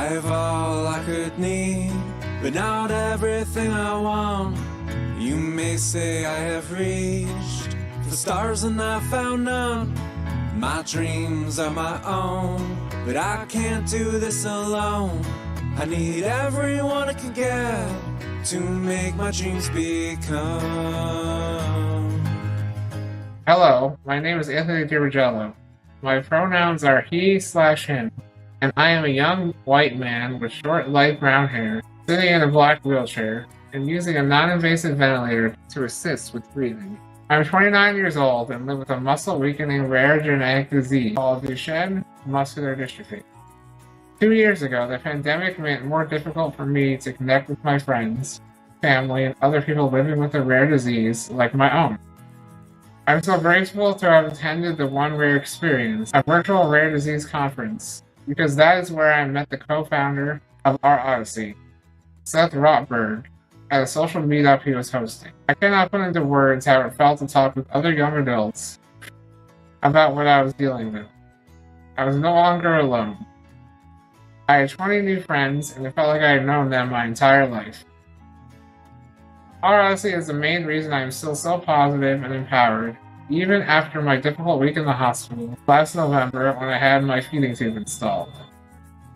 have all I could need, but not everything I want. You may say I have reached the stars and I found none. My dreams are my own, but I can't do this alone. I need everyone I can get to make my dreams become. Hello, my name is Anthony DiRigello. My pronouns are he/him, and I am a young white man with short light brown hair, sitting in a black wheelchair, and using a non-invasive ventilator to assist with breathing. I'm 29 years old and live with a muscle-weakening rare genetic disease called Duchenne muscular dystrophy. 2 years ago, the pandemic made it more difficult for me to connect with my friends, family, and other people living with a rare disease like my own. I'm so grateful to have attended the One Rare Experience, a virtual rare disease conference, because that is where I met the co-founder of Our Odyssey, Seth Rotberg, at a social meetup he was hosting. I cannot put into words how it felt to talk with other young adults about what I was dealing with. I was no longer alone. I had 20 new friends, and it felt like I had known them my entire life. Our Odyssey is the main reason I am still so positive and empowered, even after my difficult week in the hospital last November when I had my feeding tube installed.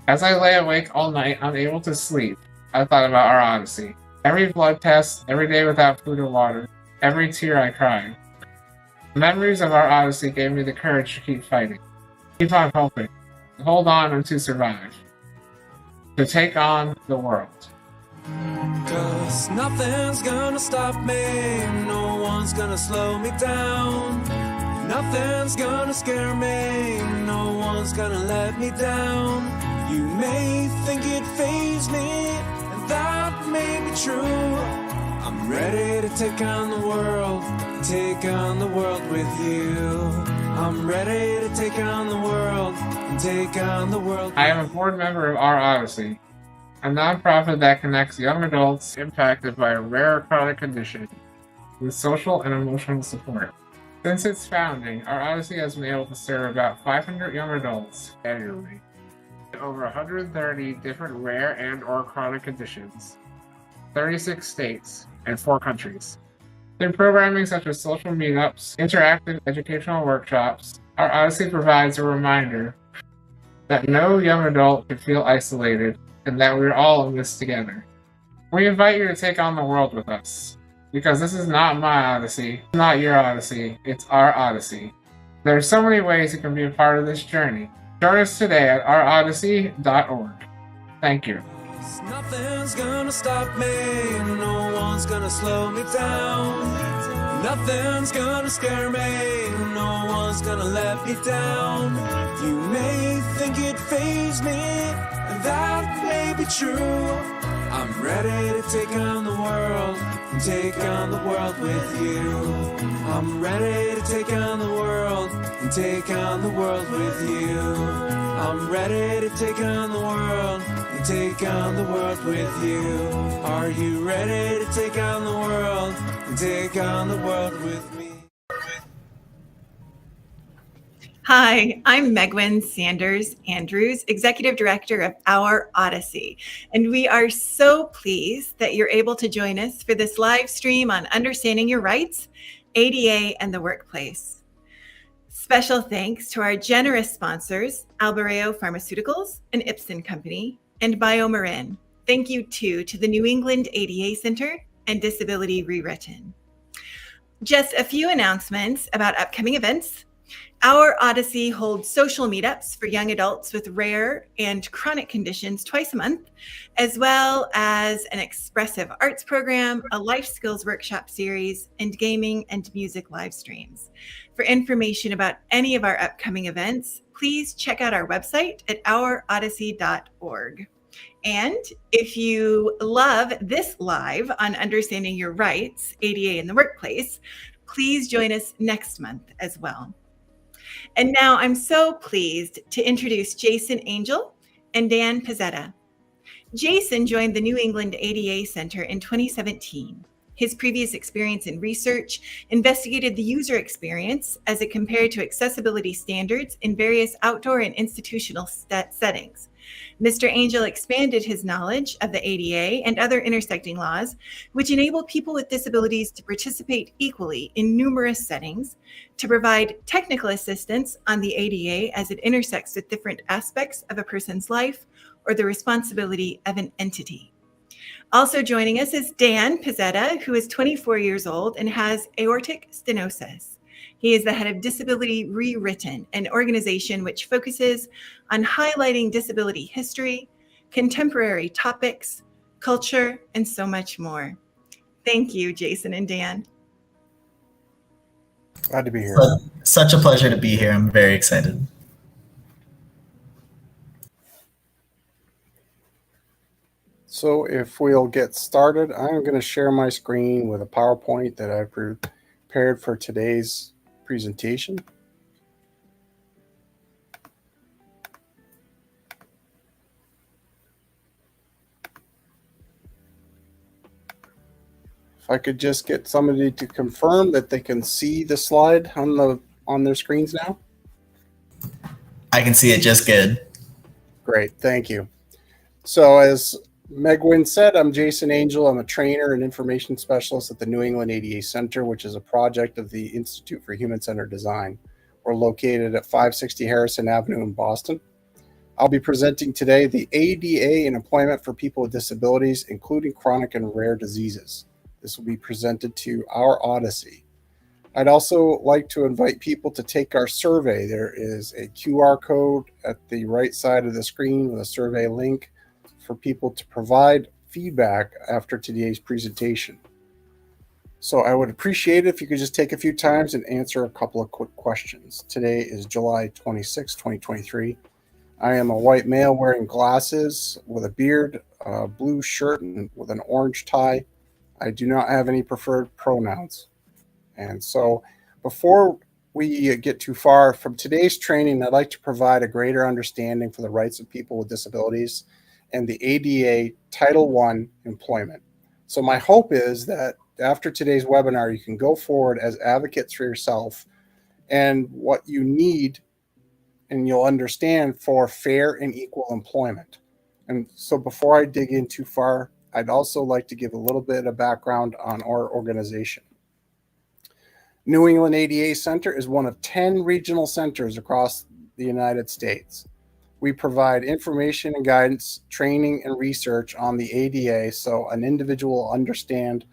As I lay awake all night, unable to sleep, I thought about Our Odyssey. Every blood test, every day without food or water, every tear I cried. The memories of Our Odyssey gave me the courage to keep fighting, keep on hoping, to hold on and to survive, to take on the world. 'Cause nothing's gonna stop me, no one's gonna slow me down. Nothing's gonna scare me, no one's gonna let me down. You may think it fazed me, and that may be true. I'm ready to take on the world with you. I'm ready to take on the world and take on the world. I am a board member of Our Odyssey, a nonprofit that connects young adults impacted by a rare chronic condition with social and emotional support. Since its founding, Our Odyssey has been able to serve about 500 young adults annually in over 130 different rare and/or chronic conditions, 36 states, and 4 countries. Through programming such as social meetups, interactive educational workshops, Our Odyssey provides a reminder that no young adult should feel isolated and that we're all in this together. We invite you to take on the world with us, because this is not my Odyssey, not your Odyssey, it's our Odyssey. There are so many ways you can be a part of this journey. Join us today at ourodyssey.org. Thank you. Nothing's gonna stop me, no one's gonna slow me down. Nothing's gonna scare me, no one's gonna let me down. You may think it fazed me, and that may be true. I'm ready to take on the world and take on the world with you. I'm ready to take on the world and take on the world with you. I'm ready to take on the world and take on the world with you. Are you ready to take on the world and take on the world with me? Hi, I'm Megwin Sanders Andrews, Executive Director of Our Odyssey, and we are so pleased that you're able to join us for this live stream on understanding your rights, ADA, and the workplace. Special thanks to our generous sponsors, Albareo Pharmaceuticals, an Ipsen company, and BioMarin. Thank you too to the New England ADA Center and Disability Rewritten. Just a few announcements about upcoming events. Our Odyssey holds social meetups for young adults with rare and chronic conditions twice a month, as well as an expressive arts program, a life skills workshop series, and gaming and music live streams. For information about any of our upcoming events, please check out our website at ourodyssey.org. And if you love this live on Understanding Your Rights, ADA in the Workplace, please join us next month as well. And now I'm so pleased to introduce Jason Angel and Dan Pezzetta. Jason joined the New England ADA Center in 2017. His previous experience in research investigated the user experience as it compared to accessibility standards in various outdoor and institutional settings. Mr. Angel expanded his knowledge of the ADA and other intersecting laws, which enable people with disabilities to participate equally in numerous settings, to provide technical assistance on the ADA as it intersects with different aspects of a person's life or the responsibility of an entity. Also joining us is Dan Pezzetta, who is 24 years old and has aortic stenosis. He is the head of Disability Rewritten, an organization which focuses on highlighting disability history, contemporary topics, culture, and so much more. Thank you, Jason and Dan. Glad to be here. Such a pleasure to be here. I'm very excited. So if we'll get started, I'm going to share my screen with a PowerPoint that I prepared for today's presentation. If I could just get somebody to confirm that they can see the slide on their screens now. I can see it just good. Great, thank you. So as Megwin said, I'm Jason Angel. I'm a trainer and information specialist at the New England ADA Center, which is a project of the Institute for Human-Centered Design. We're located at 560 Harrison Avenue in Boston. I'll be presenting today the ADA and employment for people with disabilities, including chronic and rare diseases. This will be presented to our Odyssey. I'd also like to invite people to take our survey. There is a QR code at the right side of the screen with a survey link for people to provide feedback after today's presentation. So I would appreciate it if you could just take a few times and answer a couple of quick questions. Today is July 26, 2023. I am a white male wearing glasses with a beard, a blue shirt, and with an orange tie. I do not have any preferred pronouns. And so before we get too far from today's training, I'd like to provide a greater understanding for the rights of people with disabilities and the ADA Title I employment. So my hope is that after today's webinar, you can go forward as advocates for yourself and what you need, and you'll understand for fair and equal employment. And so before I dig in too far, I'd also like to give a little bit of background on our organization. New England ADA Center is one of 10 regional centers across the United States. We provide information and guidance, training, and research on the ADA so an individual will understand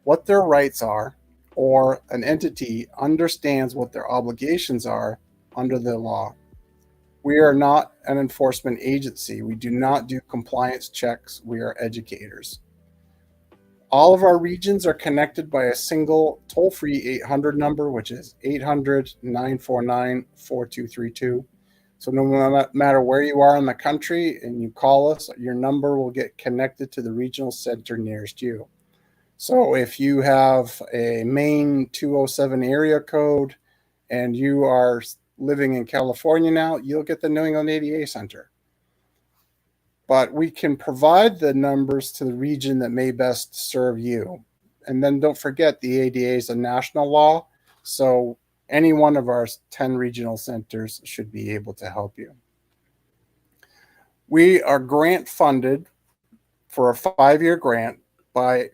what their rights are, or an entity understands what their obligations are under the law. We are not an enforcement agency. We do not do compliance checks. We are educators. All of our regions are connected by a single toll-free 800 number, which is 800-949-4232. So no matter where you are in the country and you call us, your number will get connected to the regional center nearest you. So if you have a Maine 207 area code and you are living in California now, you'll get the New England ADA Center. But we can provide the numbers to the region that may best serve you. And then don't forget, the ADA is a national law, so any one of our 10 regional centers should be able to help you. We are grant funded for a 5-year grant by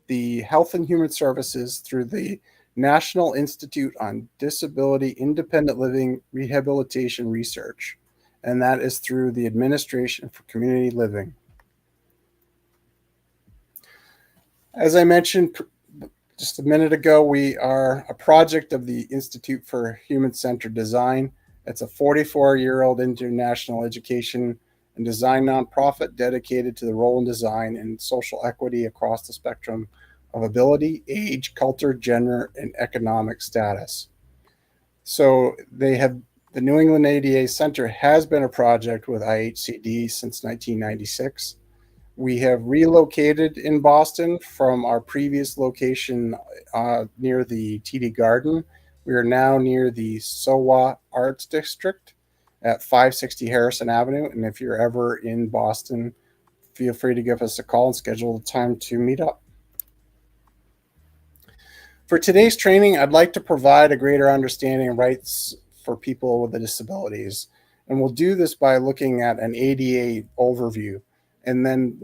the Health and Human Services through the National Institute on Disability Independent Living Rehabilitation Research, and that is through the Administration for Community Living. As I mentioned just a minute ago, we are a project of the Institute for Human-Centered Design. It's a 44-year-old international education and design nonprofit dedicated to the role in design and social equity across the spectrum of ability, age, culture, gender, and economic status. So the New England ADA Center has been a project with IHCD since 1996. We have relocated in Boston from our previous location near the TD Garden. We are now near the SoWa Arts District at 560 Harrison Avenue. And if you're ever in Boston, feel free to give us a call and schedule a time to meet up. For today's training, I'd like to provide a greater understanding of rights for people with disabilities. And we'll do this by looking at an ADA overview, and then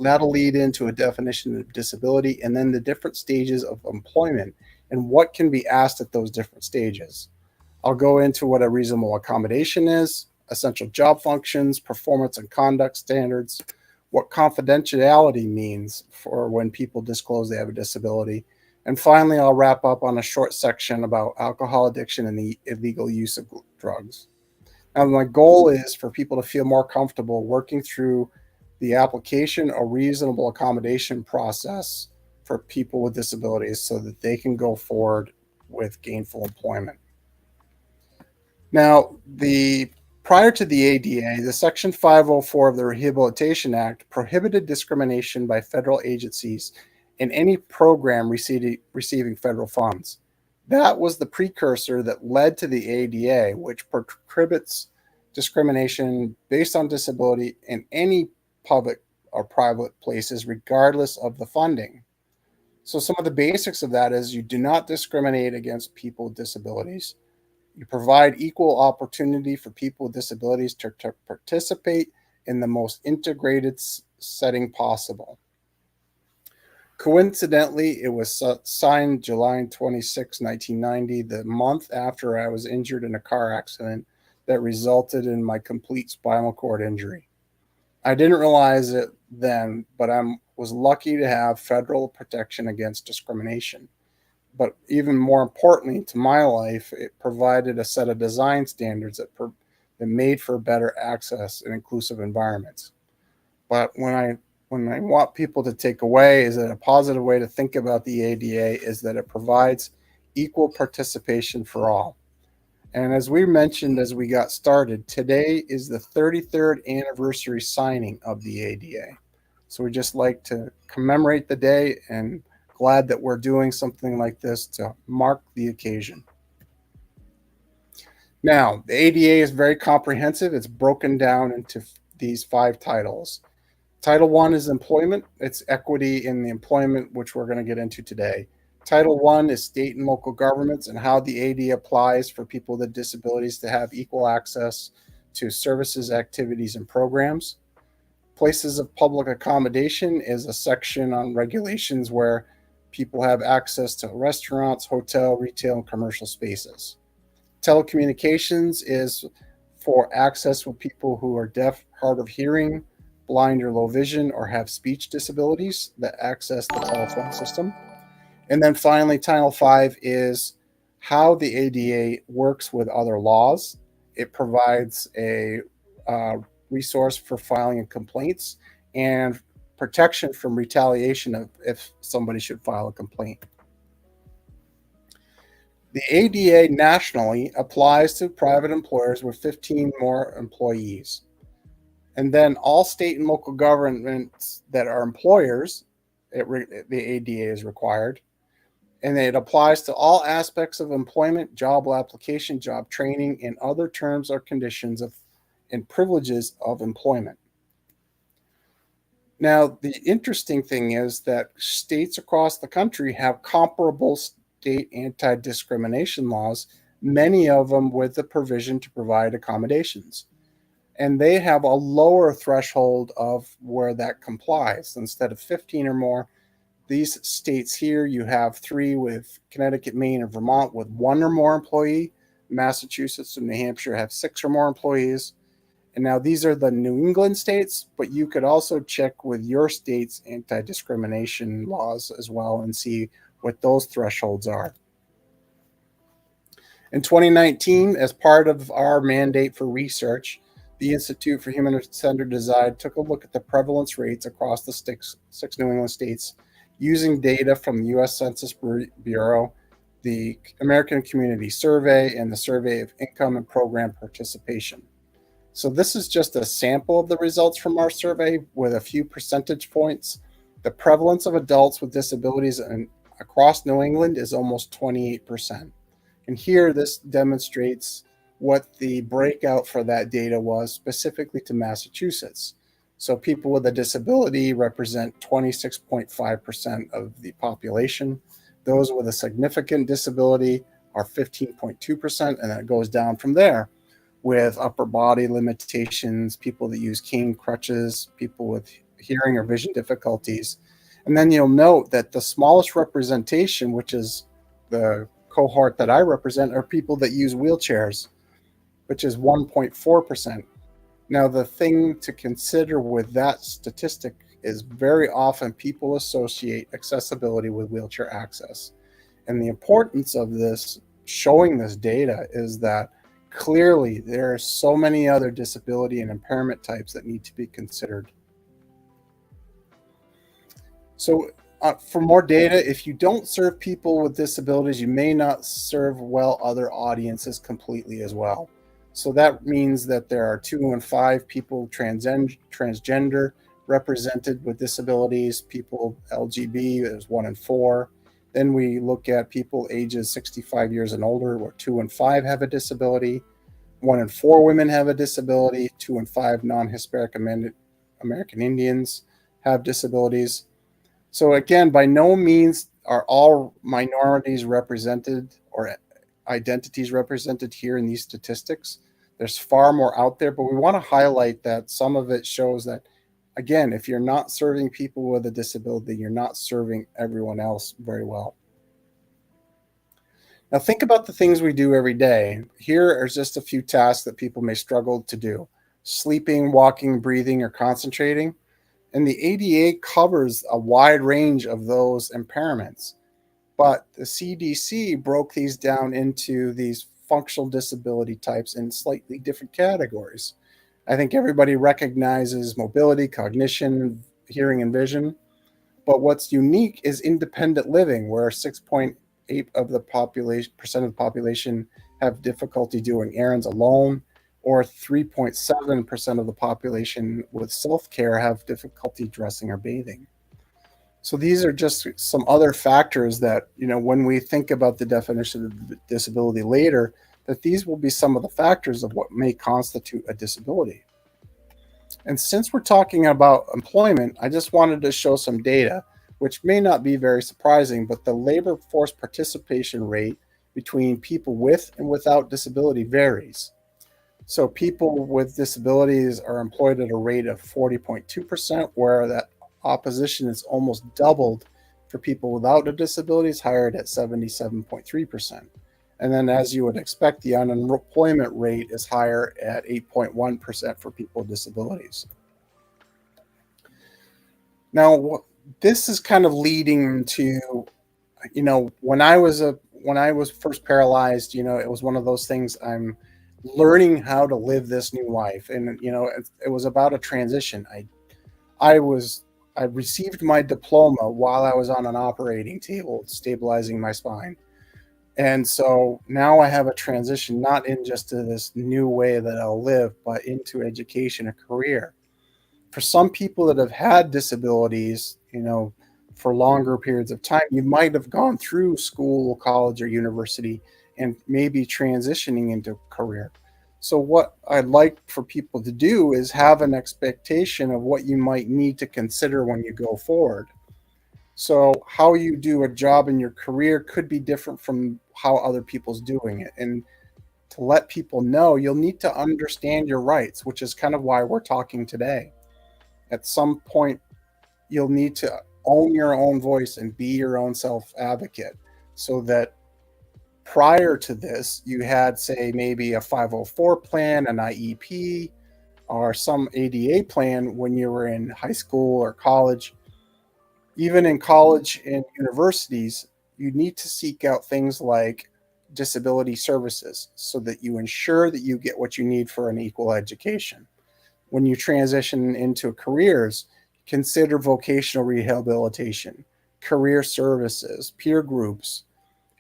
that'll lead into a definition of disability, and then the different stages of employment and what can be asked at those different stages. I'll go into what a reasonable accommodation is, essential job functions, performance and conduct standards, what confidentiality means for when people disclose they have a disability. And finally, I'll wrap up on a short section about alcohol addiction and the illegal use of drugs. Now, my goal is for people to feel more comfortable working through the application or reasonable accommodation process for people with disabilities so that they can go forward with gainful employment. Now, prior to the ADA, the Section 504 of the Rehabilitation Act prohibited discrimination by federal agencies in any program receiving federal funds. That was the precursor that led to the ADA, which prohibits discrimination based on disability in any public or private places, regardless of the funding. So some of the basics of that is you do not discriminate against people with disabilities. You provide equal opportunity for people with disabilities to participate in the most integrated setting possible. Coincidentally, it was signed July 26, 1990, the month after I was injured in a car accident that resulted in my complete spinal cord injury. I didn't realize it then, but I was lucky to have federal protection against discrimination. But even more importantly to my life, it provided a set of design standards that made for better access and inclusive environments. But when I want people to take away is that a positive way to think about the ADA is that it provides equal participation for all. And as we mentioned as we got started, today is the 33rd anniversary signing of the ADA. So we just like to commemorate the day and glad that we're doing something like this to mark the occasion. Now, the ADA is very comprehensive. It's broken down into these 5 titles. Title 1 is employment. It's equity in the employment, which we're going to get into today. Title 1 is state and local governments and how the ADA applies for people with disabilities to have equal access to services, activities, and programs. Places of public accommodation is a section on regulations where people have access to restaurants, hotel, retail, and commercial spaces. Telecommunications is for access with people who are deaf, hard of hearing, blind or low vision, or have speech disabilities that access the telephone system. And then finally, Title 5 is how the ADA works with other laws. It provides a resource for filing complaints and protection from retaliation if somebody should file a complaint. The ADA nationally applies to private employers with 15 more employees. And then all state and local governments that are employers, the ADA is required. And it applies to all aspects of employment, job application, job training, and other terms or conditions and privileges of employment. Now, the interesting thing is that states across the country have comparable state anti-discrimination laws, many of them with the provision to provide accommodations. And they have a lower threshold of where that complies. Instead of 15 or more, these states here, you have 3 with Connecticut, Maine, and Vermont with 1 or more employee. Massachusetts and New Hampshire have 6 or more employees. And now these are the New England states, but you could also check with your state's anti-discrimination laws as well and see what those thresholds are. In 2019, as part of our mandate for research, the Institute for Human-Centered Design took a look at the prevalence rates across the 6 New England states using data from the U.S. Census Bureau, the American Community Survey, and the Survey of Income and Program Participation. So this is just a sample of the results from our survey with a few percentage points. The prevalence of adults with disabilities across New England is almost 28%. And here this demonstrates what the breakout for that data was specifically to Massachusetts. So people with a disability represent 26.5% of the population. Those with a significant disability are 15.2%, and then it goes down from there with upper body limitations, people that use cane crutches, people with hearing or vision difficulties. And then you'll note that the smallest representation, which is the cohort that I represent, are people that use wheelchairs, which is 1.4%. Now, the thing to consider with that statistic is very often people associate accessibility with wheelchair access. And the importance of this, showing this data, is that clearly there are so many other disability and impairment types that need to be considered. So for more data, if you don't serve people with disabilities, you may not serve well other audiences completely as well. So that means that there are 2 in 5 people transgender represented with disabilities, people LGB is 1 in 4. Then we look at people ages 65 years and older, where 2 in 5 have a disability. 1 in 4 women have a disability. 2 in 5 non-Hispanic American Indians have disabilities. So again, by no means are all minorities represented or identities represented here in these statistics. There's far more out there, but we want to highlight that some of it shows that, again, if you're not serving people with a disability, you're not serving everyone else very well. Now think about the things we do every day. Here are just a few tasks that people may struggle to do: sleeping, walking, breathing, or concentrating. And the ADA covers a wide range of those impairments. But the CDC broke these down into these functional disability types in slightly different categories. I think everybody recognizes mobility, cognition, hearing, and vision. But what's unique is independent living, where 6.8% of the population have difficulty doing errands alone, or 3.7% of the population with self-care have difficulty dressing or bathing. So these are just some other factors that, when we think about the definition of disability later, that these will be some of the factors of what may constitute a disability. And since we're talking about employment, I just wanted to show some data, which may not be very surprising, but the labor force participation rate between people with and without disability varies. So people with disabilities are employed at a rate of 40.2%, where that opposition is almost doubled for people without a disability, is hired at 77.3%. And then, as you would expect, the unemployment rate is higher at 8.1% for people with disabilities. Now, this is kind of leading to, when I was first paralyzed, it was one of those things. I'm learning how to live this new life, and it was about a transition. I received my diploma while I was on an operating table stabilizing my spine, and so now I have a transition, not in just to this new way that I'll live, but into education, a career. For some people that have had disabilities, for longer periods of time, you might have gone through school, college, or university and maybe transitioning into a career. So what I'd like for people to do is have an expectation of what you might need to consider when you go forward. So how you do a job in your career could be different from how other people's doing it. And to let people know, you'll need to understand your rights, which is kind of why we're talking today. At some point, you'll need to own your own voice and be your own self-advocate, so that prior to this, you had, say, maybe a 504 plan, an IEP, or some ADA plan when you were in high school or college. Even in college and universities, you need to seek out things like disability services so that you ensure that you get what you need for an equal education. When you transition into careers, consider vocational rehabilitation, career services, peer groups,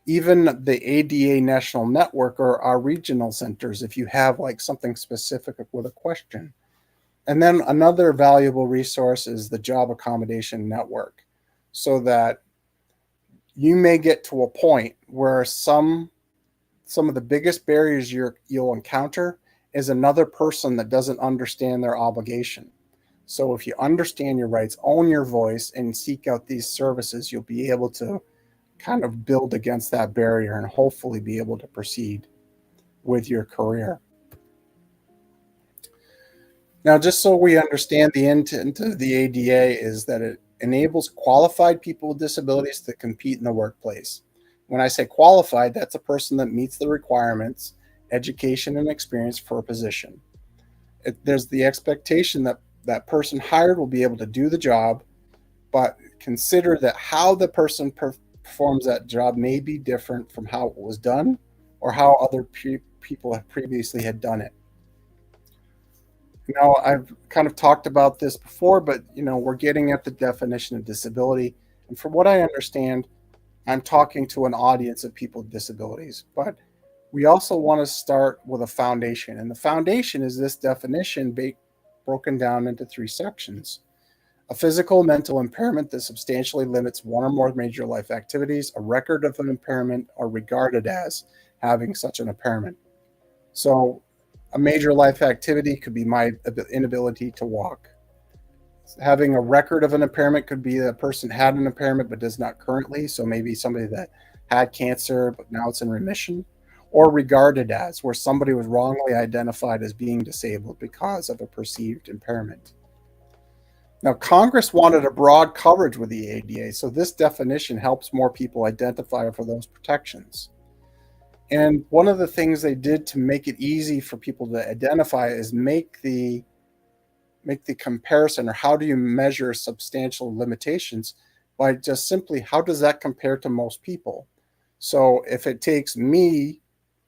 even the ADA National Network or our regional centers if you have like something specific with a question. And then another valuable resource is the Job Accommodation Network, so that you may get to a point where some of the biggest barriers you'll encounter is another person that doesn't understand their obligation. So if you understand your rights, own your voice, and seek out these services, you'll be able to kind of build against that barrier and hopefully be able to proceed with your career. Now, just so we understand, the intent of the ADA is that it enables qualified people with disabilities to compete in the workplace. When I say qualified, that's a person that meets the requirements, education, and experience for a position. There's the expectation that that person hired will be able to do the job, but consider that how the person performs that job may be different from how it was done or how other people have previously had done it. I've kind of talked about this before, but we're getting at the definition of disability. And from what I understand, I'm talking to an audience of people with disabilities, but we also want to start with a foundation. And the foundation is this definition broken down into 3 sections. A physical or mental impairment that substantially limits one or more major life activities. A record of an impairment are regarded as having such an impairment. So a major life activity could be my inability to walk. Having a record of an impairment could be that a person had an impairment but does not currently. So maybe somebody that had cancer, but now it's in remission. Or regarded as, where somebody was wrongly identified as being disabled because of a perceived impairment. Now, Congress wanted a broad coverage with the ADA, so this definition helps more people identify for those protections. And one of the things they did to make it easy for people to identify is make the comparison, or how do you measure substantial limitations, by just simply how does that compare to most people. So if it takes me,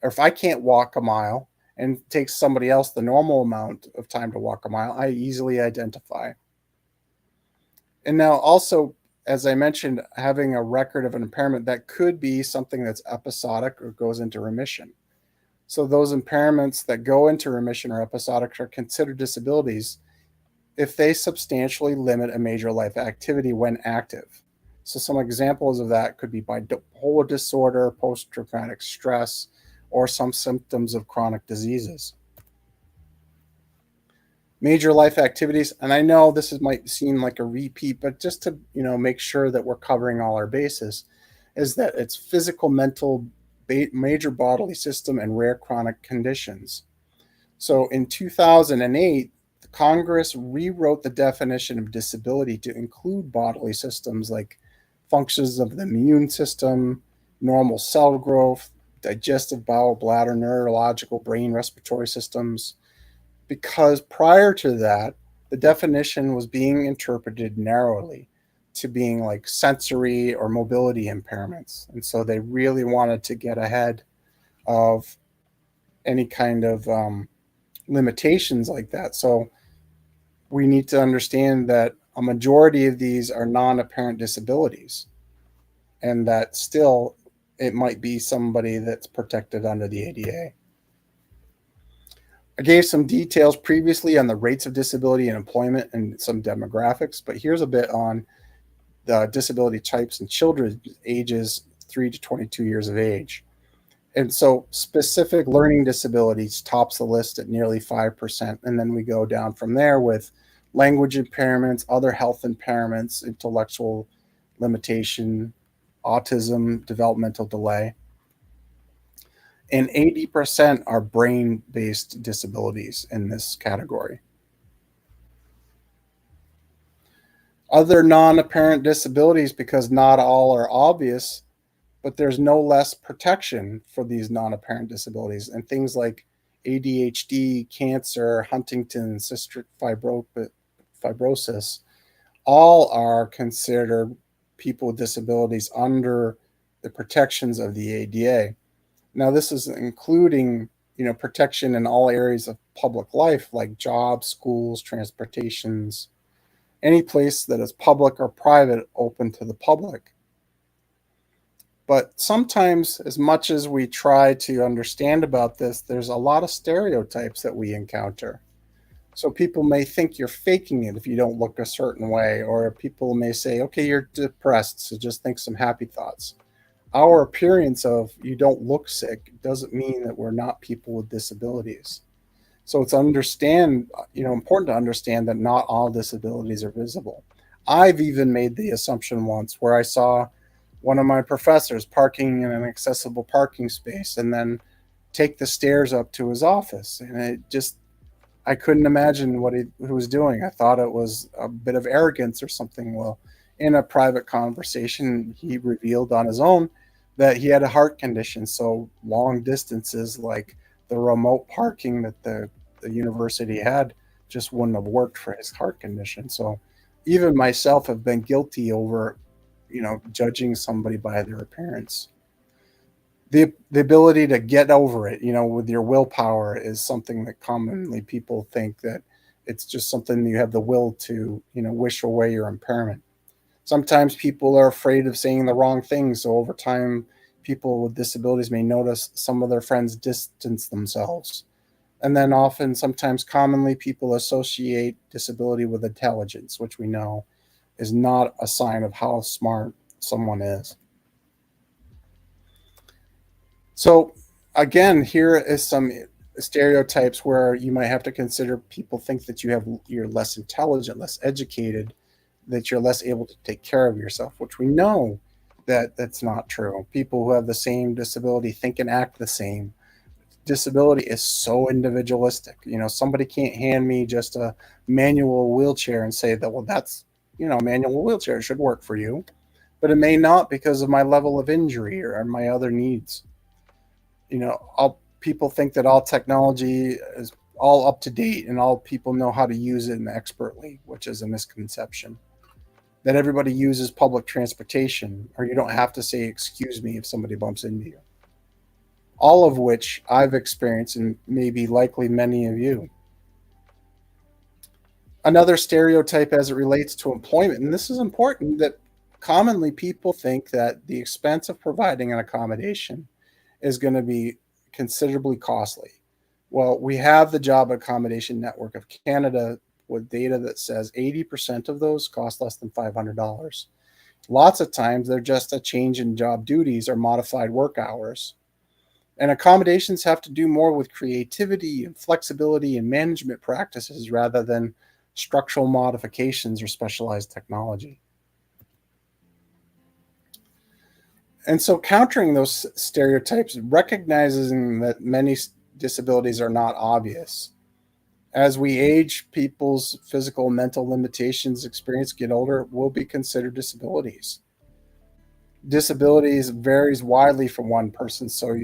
or if I can't walk a mile and it takes somebody else the normal amount of time to walk a mile, I easily identify. And now also, as I mentioned, having a record of an impairment, that could be something that's episodic or goes into remission. So those impairments that go into remission or episodic are considered disabilities if they substantially limit a major life activity when active. So some examples of that could be bipolar disorder, post-traumatic stress, or some symptoms of chronic diseases. Major life activities, and I know this might seem like a repeat, but just to make sure that we're covering all our bases, is that it's physical, mental, major bodily system, and rare chronic conditions. So in 2008, Congress rewrote the definition of disability to include bodily systems like functions of the immune system, normal cell growth, digestive, bowel, bladder, neurological, brain, respiratory systems, because prior to that, the definition was being interpreted narrowly to being like sensory or mobility impairments. And so they really wanted to get ahead of any kind of limitations like that. So we need to understand that a majority of these are non-apparent disabilities, and that still it might be somebody that's protected under the ADA. I gave some details previously on the rates of disability and employment and some demographics, but here's a bit on the disability types in children ages 3 to 22 years of age. And so specific learning disabilities tops the list at nearly 5%. And then we go down from there with language impairments, other health impairments, intellectual limitation, autism, developmental delay. And 80% are brain-based disabilities in this category. Other non-apparent disabilities, because not all are obvious, but there's no less protection for these non-apparent disabilities. And things like ADHD, cancer, Huntington's, cystic fibrosis, all are considered people with disabilities under the protections of the ADA. Now, this is including, protection in all areas of public life, like jobs, schools, transportations, any place that is public or private, open to the public. But sometimes, as much as we try to understand about this, there's a lot of stereotypes that we encounter. So people may think you're faking it if you don't look a certain way, or people may say, okay, you're depressed, so just think some happy thoughts. Our appearance of you don't look sick doesn't mean that we're not people with disabilities. So it's important to understand that not all disabilities are visible. I've even made the assumption once where I saw one of my professors parking in an accessible parking space and then take the stairs up to his office. And I couldn't imagine what he was doing. I thought it was a bit of arrogance or something. Well, in a private conversation, he revealed on his own that he had a heart condition. So long distances, like the remote parking that the university had, just wouldn't have worked for his heart condition. So even myself have been guilty over, judging somebody by their appearance. The ability to get over it, with your willpower is something that commonly people think that it's just something you have the will to, wish away your impairment. Sometimes people are afraid of saying the wrong thing. So over time, people with disabilities may notice some of their friends distance themselves. And then sometimes commonly people associate disability with intelligence, which we know is not a sign of how smart someone is. So again, here is some stereotypes where you might have to consider people think that you're less intelligent, less educated, that you're less able to take care of yourself, which we know that that's not true. People who have the same disability think and act the same. Disability is so individualistic. Somebody can't hand me just a manual wheelchair and say that, well, that's, a manual wheelchair should work for you, but it may not because of my level of injury or my other needs. People think that all technology is all up to date and all people know how to use it expertly, which is a misconception. That everybody uses public transportation, or you don't have to say excuse me if somebody bumps into you. All of which I've experienced, and maybe likely many of you. Another stereotype as it relates to employment, and this is important, that commonly people think that the expense of providing an accommodation is going to be considerably costly. Well, we have the Job Accommodation Network of Canada with data that says 80% of those cost less than $500. Lots of times they're just a change in job duties or modified work hours. And accommodations have to do more with creativity and flexibility and management practices rather than structural modifications or specialized technology. And so countering those stereotypes, recognizing that many disabilities are not obvious. As we age, people's physical and mental limitations get older, will be considered disabilities. Disabilities varies widely from one person. So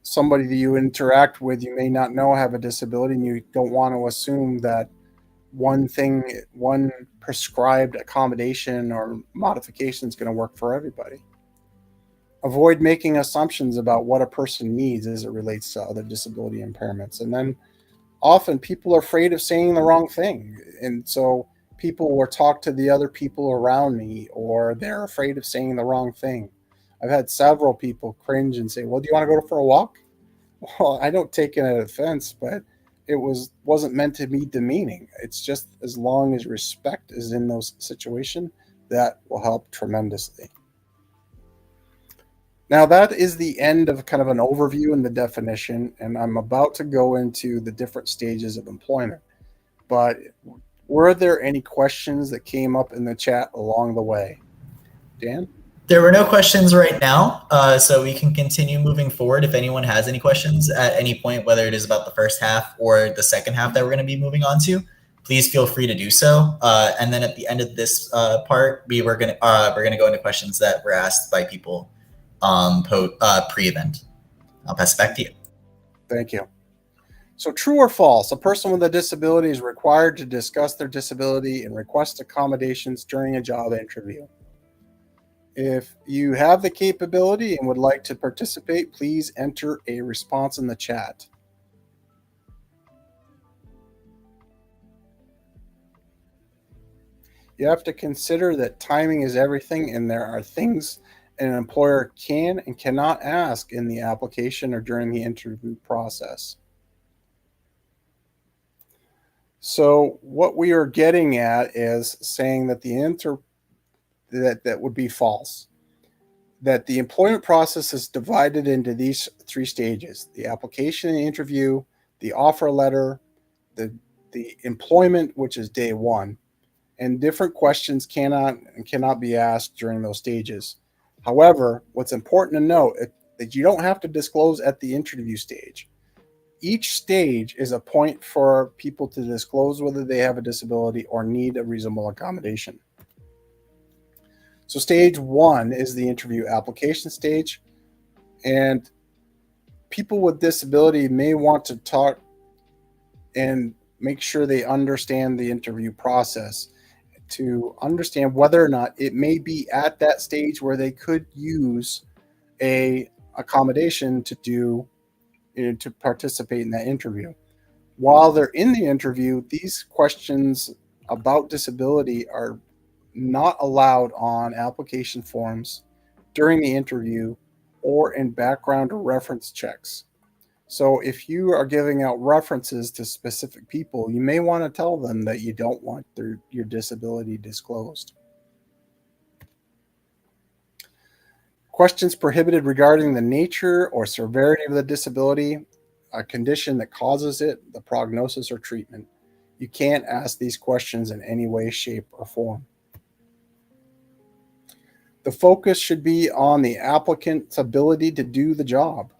somebody that you interact with, you may not know have a disability, and you don't want to assume that one prescribed accommodation or modification is going to work for everybody. Avoid making assumptions about what a person needs as it relates to other disability impairments. And then often people are afraid of saying the wrong thing. And so people will talk to the other people around me, or they're afraid of saying the wrong thing. I've had several people cringe and say, well, do you want to go for a walk? Well, I don't take an offense, but it wasn't meant to be demeaning. It's just as long as respect is in those situations, that will help tremendously. Now, that is the end of kind of an overview and the definition, and I'm about to go into the different stages of employment. But were there any questions that came up in the chat along the way? Dan? There were no questions right now, so we can continue moving forward. If anyone has any questions at any point, whether it is about the first half or the second half that we're going to be moving on to, please feel free to do so. And then at the end of this part, we're going to go into questions that were asked by people pre-event. I'll pass it back to you. Thank you. So true or false, a person with a disability is required to discuss their disability and request accommodations during a job interview. If you have the capability and would like to participate, please enter a response in the chat. You have to consider that timing is everything, and there are things an employer can and cannot ask in the application or during the interview process. So what we are getting at is saying that that would be false. That the employment process is divided into these three stages: the application and interview, the offer letter, the employment, which is day one, and different questions cannot be asked during those stages. However, what's important to note is that you don't have to disclose at the interview stage. Each stage is a point for people to disclose whether they have a disability or need a reasonable accommodation. So stage 1 is the interview application stage, and people with disability may want to talk and make sure they understand the interview process to understand whether or not it may be at that stage where they could use a accommodation to do, to participate in that interview. While they're in the interview, these questions about disability are not allowed on application forms during the interview or in background or reference checks. So if you are giving out references to specific people, you may want to tell them that you don't want your disability disclosed. Questions prohibited regarding the nature or severity of the disability, a condition that causes it, the prognosis or treatment. You can't ask these questions in any way, shape, or form. The focus should be on the applicant's ability to do the job.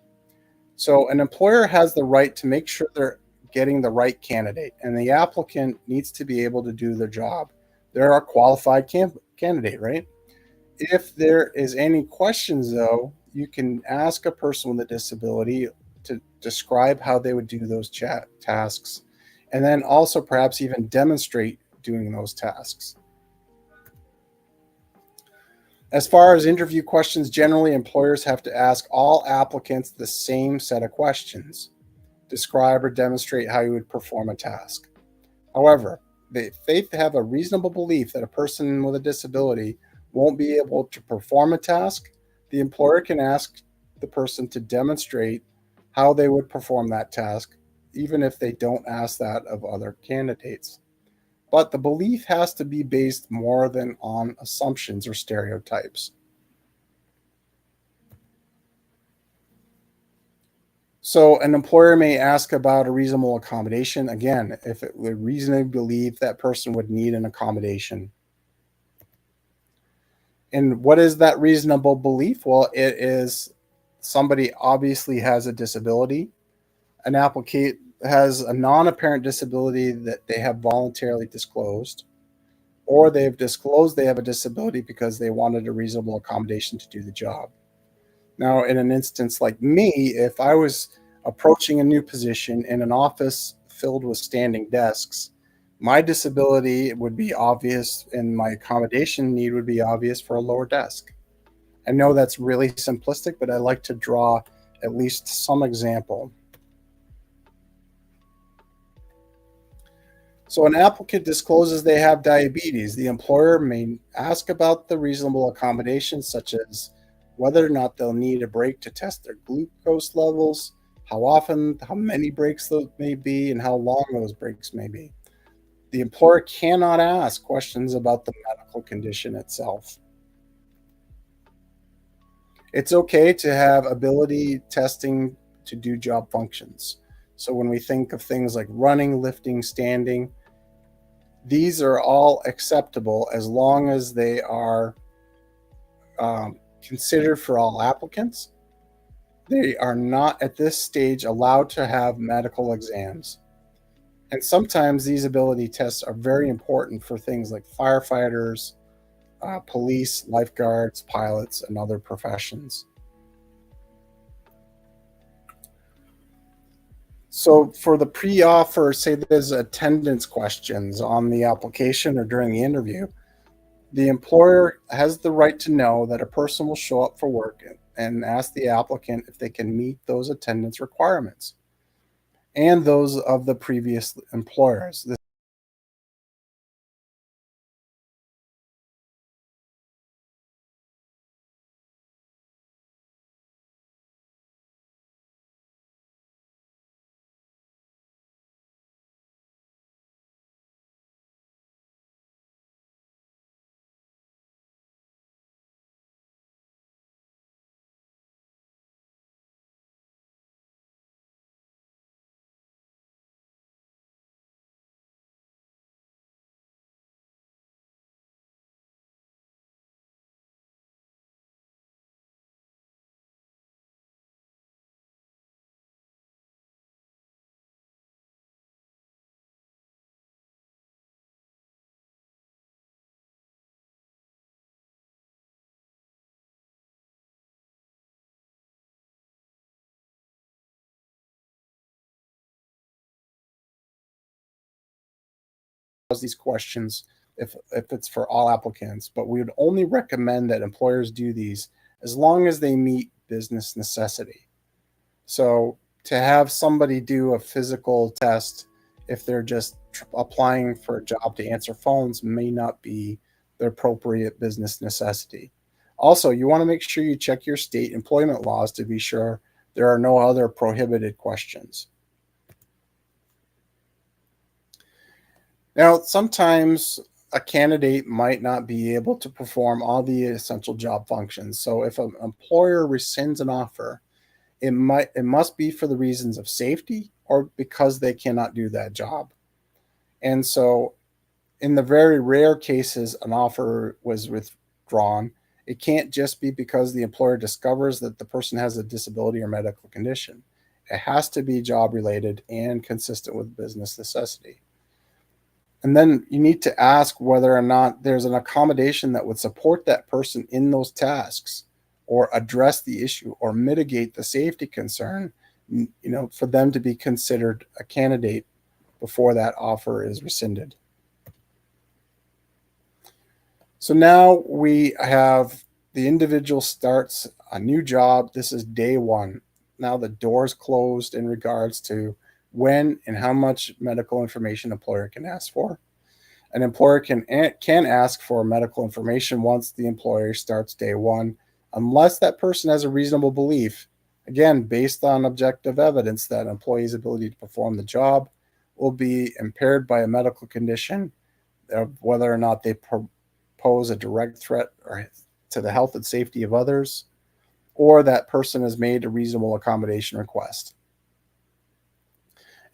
So an employer has the right to make sure they're getting the right candidate, and the applicant needs to be able to do their job. They're a qualified candidate, right? If there is any questions, though, you can ask a person with a disability to describe how they would do those tasks, and then also perhaps even demonstrate doing those tasks. As far as interview questions, generally employers have to ask all applicants the same set of questions. Describe or demonstrate how you would perform a task. However, if they have a reasonable belief that a person with a disability won't be able to perform a task, the employer can ask the person to demonstrate how they would perform that task, even if they don't ask that of other candidates. But the belief has to be based more than on assumptions or stereotypes. So an employer may ask about a reasonable accommodation, again, if it would reasonably believe that person would need an accommodation. And what is that reasonable belief? Well, it is somebody obviously has a disability. An applicant has a non-apparent disability that they have voluntarily disclosed, or they've disclosed they have a disability because they wanted a reasonable accommodation to do the job. Now, in an instance like me, if I was approaching a new position in an office filled with standing desks, my disability would be obvious and my accommodation need would be obvious for a lower desk. I know that's really simplistic, but I like to draw at least some example. So an applicant discloses they have diabetes. The employer may ask about the reasonable accommodations, such as whether or not they'll need a break to test their glucose levels, how often, how many breaks those may be, and how long those breaks may be. The employer cannot ask questions about the medical condition itself. It's okay to have ability testing to do job functions. So when we think of things like running, lifting, standing, these are all acceptable as long as they are considered for all applicants. They are not at this stage allowed to have medical exams. And sometimes these ability tests are very important for things like firefighters, police, lifeguards, pilots, and other professions. So for the pre-offer, say there's attendance questions on the application or during the interview, the employer has the right to know that a person will show up for work and ask the applicant if they can meet those attendance requirements and those of the previous employers. these questions if it's for all applicants, but we would only recommend that employers do these as long as they meet business necessity. So to have somebody do a physical test if they're just applying for a job to answer phones may not be the appropriate business necessity. Also, you want to make sure you check your state employment laws to be sure there are no other prohibited questions. Now, sometimes a candidate might not be able to perform all the essential job functions. So if an employer rescinds an offer, it must be for the reasons of safety or because they cannot do that job. And so in the very rare cases an offer was withdrawn, it can't just be because the employer discovers that the person has a disability or medical condition. It has to be job related and consistent with business necessity. And then you need to ask whether or not there's an accommodation that would support that person in those tasks or address the issue or mitigate the safety concern, for them to be considered a candidate before that offer is rescinded. So now we have the individual starts a new job. This is day one. Now the door's closed in regards to when and how much medical information an employer can ask for. An employer can ask for medical information once the employer starts day one, unless that person has a reasonable belief, again, based on objective evidence, that an employee's ability to perform the job will be impaired by a medical condition, whether or not they pose a direct threat to the health and safety of others, or that person has made a reasonable accommodation request.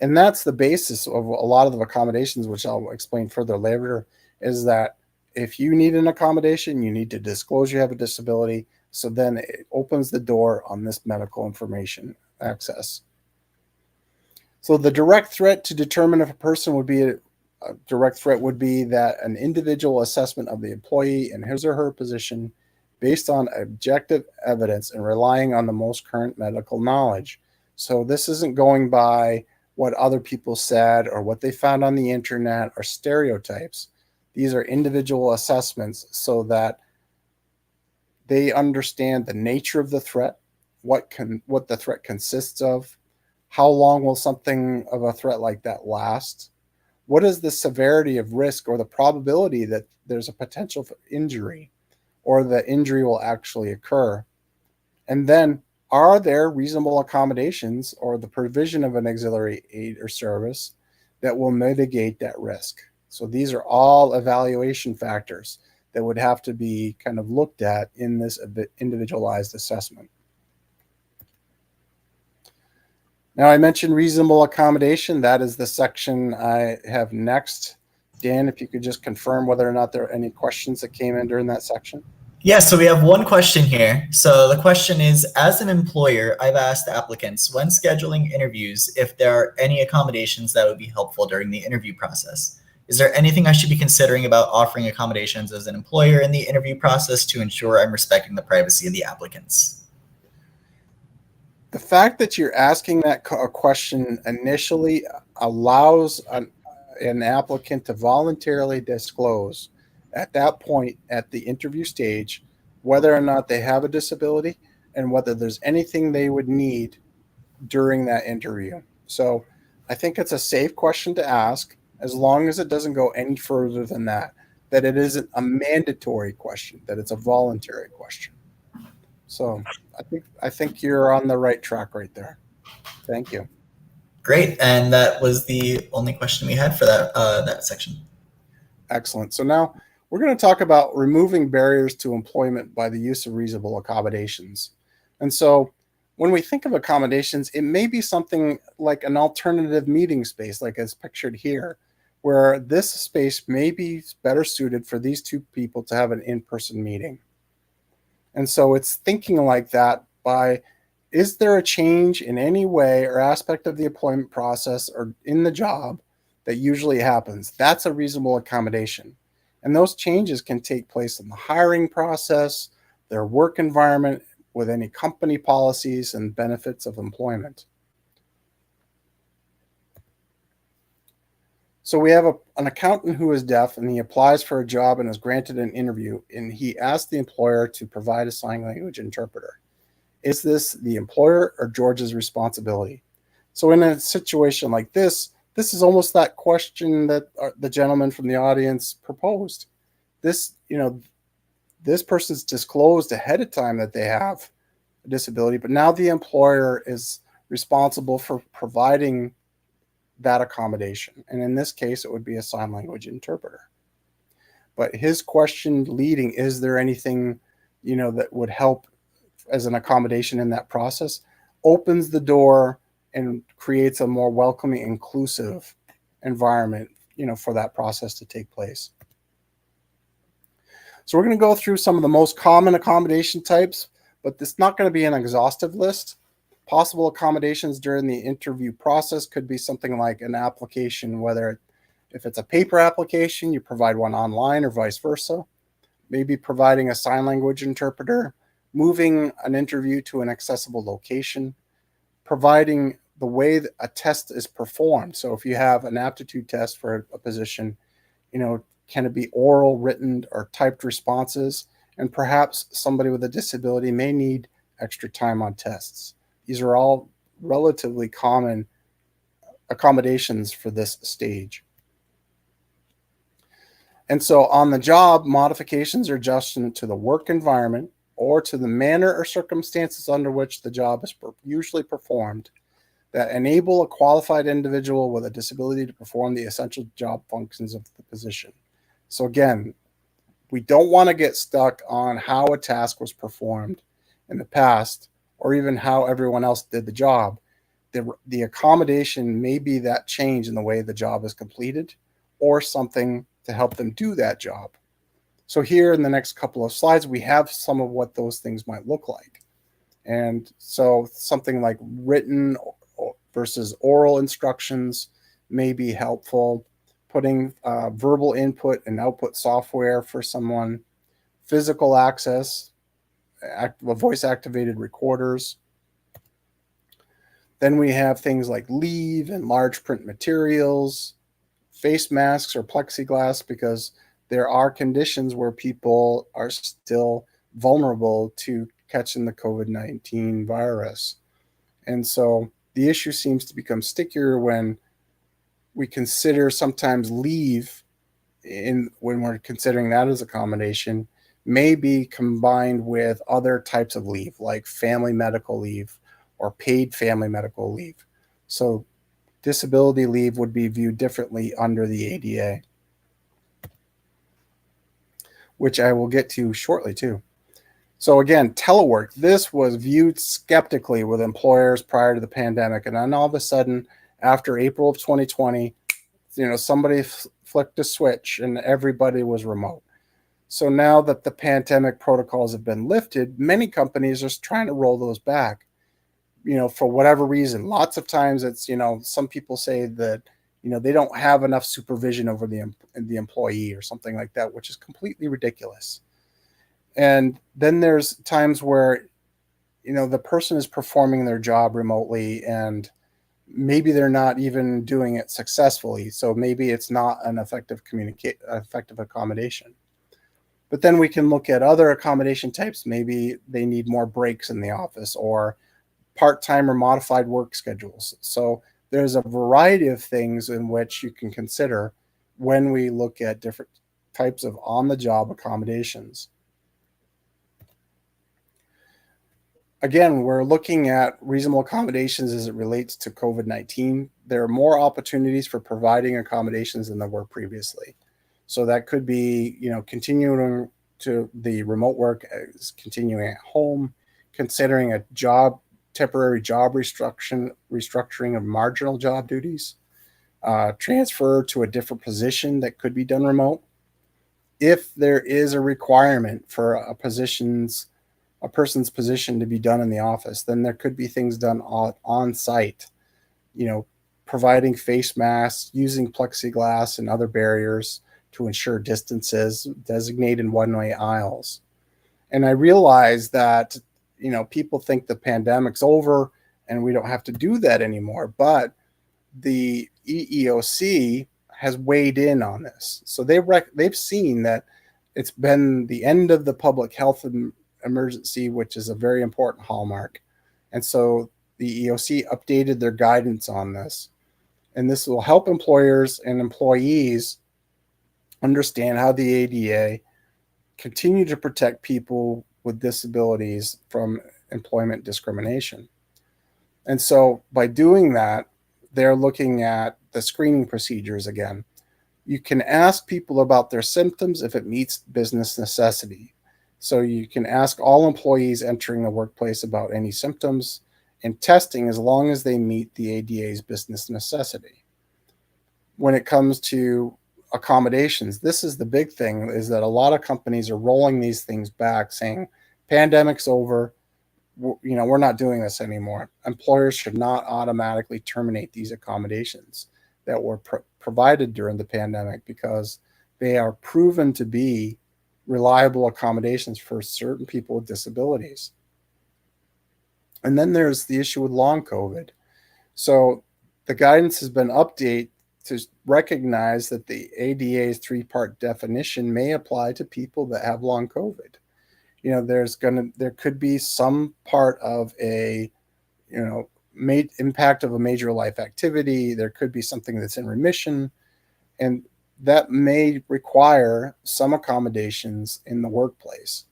And that's the basis of a lot of the accommodations, which I'll explain further later, is that if you need an accommodation, you need to disclose you have a disability. So then it opens the door on this medical information access. So the direct threat to determine if a person would be a direct threat would be that an individual assessment of the employee and his or her position based on objective evidence and relying on the most current medical knowledge. So this isn't going by what other people said or what they found on the internet or stereotypes. These are individual assessments so that they understand the nature of the threat, what the threat consists of, how long will something of a threat like that last, what is the severity of risk or the probability that there's a potential for injury or the injury will actually occur, and then are there reasonable accommodations or the provision of an auxiliary aid or service that will mitigate that risk. So these are all evaluation factors that would have to be kind of looked at in this individualized assessment. Now, I mentioned reasonable accommodation. That is the section I have next. Dan, if you could just confirm whether or not there are any questions that came in during that section. Yeah, so we have one question here. So the question is, as an employer, I've asked applicants when scheduling interviews if there are any accommodations that would be helpful during the interview process. Is there anything I should be considering about offering accommodations as an employer in the interview process to ensure I'm respecting the privacy of the applicants? The fact that you're asking that question initially allows an applicant to voluntarily disclose at that point at the interview stage whether or not they have a disability and whether there's anything they would need during that interview. So I think it's a safe question to ask as long as it doesn't go any further than that it isn't a mandatory question, that it's a voluntary question. So I think you're on the right track right there. Thank you. Great, and that was the only question we had for that section. Excellent. So now we're going to talk about removing barriers to employment by the use of reasonable accommodations. And so when we think of accommodations, it may be something like an alternative meeting space, like as pictured here, where this space may be better suited for these two people to have an in-person meeting. And so it's thinking like that by, is there a change in any way or aspect of the employment process or in the job that usually happens? That's a reasonable accommodation. And those changes can take place in the hiring process, their work environment, with any company policies and benefits of employment. So we have an accountant who is deaf, and he applies for a job and is granted an interview, and he asks the employer to provide a sign language interpreter. Is this the employer or George's responsibility? So in a situation like this is almost that question that the gentleman from the audience proposed. This, this person's disclosed ahead of time that they have a disability, but now the employer is responsible for providing that accommodation. And in this case, it would be a sign language interpreter. But his question leading, is there anything, that would help as an accommodation in that process, opens the door and creates a more welcoming, inclusive environment, for that process to take place. So we're going to go through some of the most common accommodation types, but it's not going to be an exhaustive list. Possible accommodations during the interview process could be something like an application, if it's a paper application, you provide one online or vice versa. Maybe providing a sign language interpreter, moving an interview to an accessible location, providing the way that a test is performed. So if you have an aptitude test for a position, can it be oral, written, or typed responses? And perhaps somebody with a disability may need extra time on tests. These are all relatively common accommodations for this stage. And so on the job, modifications or adjustment to the work environment or to the manner or circumstances under which the job is usually performed that enable a qualified individual with a disability to perform the essential job functions of the position. So again, we don't want to get stuck on how a task was performed in the past or even how everyone else did the job. The accommodation may be that change in the way the job is completed or something to help them do that job. So here in the next couple of slides, we have some of what those things might look like. And so something like written versus oral instructions may be helpful. Putting verbal input and output software for someone, physical access, voice activated recorders. Then we have things like leave and large print materials, face masks or plexiglass, because there are conditions where people are still vulnerable to catching the COVID-19 virus. And so the issue seems to become stickier when we consider sometimes leave when we're considering that as accommodation may be combined with other types of leave, like family medical leave or paid family medical leave. So disability leave would be viewed differently under the ADA, which I will get to shortly too. So again, telework, this was viewed skeptically with employers prior to the pandemic. And then all of a sudden, after April of 2020, somebody flicked a switch and everybody was remote. So now that the pandemic protocols have been lifted, many companies are trying to roll those back, for whatever reason. Lots of times it's, some people say that, they don't have enough supervision over the employee or something like that, which is completely ridiculous. And then there's times where, the person is performing their job remotely and maybe they're not even doing it successfully. So maybe it's not an effective accommodation. But then we can look at other accommodation types. Maybe they need more breaks in the office or part-time or modified work schedules. So there's a variety of things in which you can consider when we look at different types of on-the-job accommodations. Again, we're looking at reasonable accommodations as it relates to COVID-19. There are more opportunities for providing accommodations than there were previously. So that could be, continuing to the remote work as continuing at home, considering a temporary job restructuring of marginal job duties, transfer to a different position that could be done remote. If there is a requirement for a person's position to be done in the office, then there could be things done on site, providing face masks, using plexiglass and other barriers to ensure distances, designated one-way aisles. And I realize that, people think the pandemic's over and we don't have to do that anymore, but the EEOC has weighed in on this. So they've seen that it's been the end of the public health emergency, which is a very important hallmark. And so the EOC updated their guidance on this. And this will help employers and employees understand how the ADA continue to protect people with disabilities from employment discrimination. And so by doing that, they're looking at the screening procedures again. You can ask people about their symptoms if it meets business necessity. So you can ask all employees entering the workplace about any symptoms and testing as long as they meet the ADA's business necessity. When it comes to accommodations, this is the big thing, is that a lot of companies are rolling these things back, saying pandemic's over, we're not doing this anymore. Employers should not automatically terminate these accommodations that were provided during the pandemic, because they are proven to be reliable accommodations for certain people with disabilities. And then there's the issue with long COVID. So the guidance has been updated to recognize that the ADA's three-part definition may apply to people that have long COVID. There could be some part of a, impact of a major life activity. There could be something that's in remission, and that may require some accommodations in the workplace,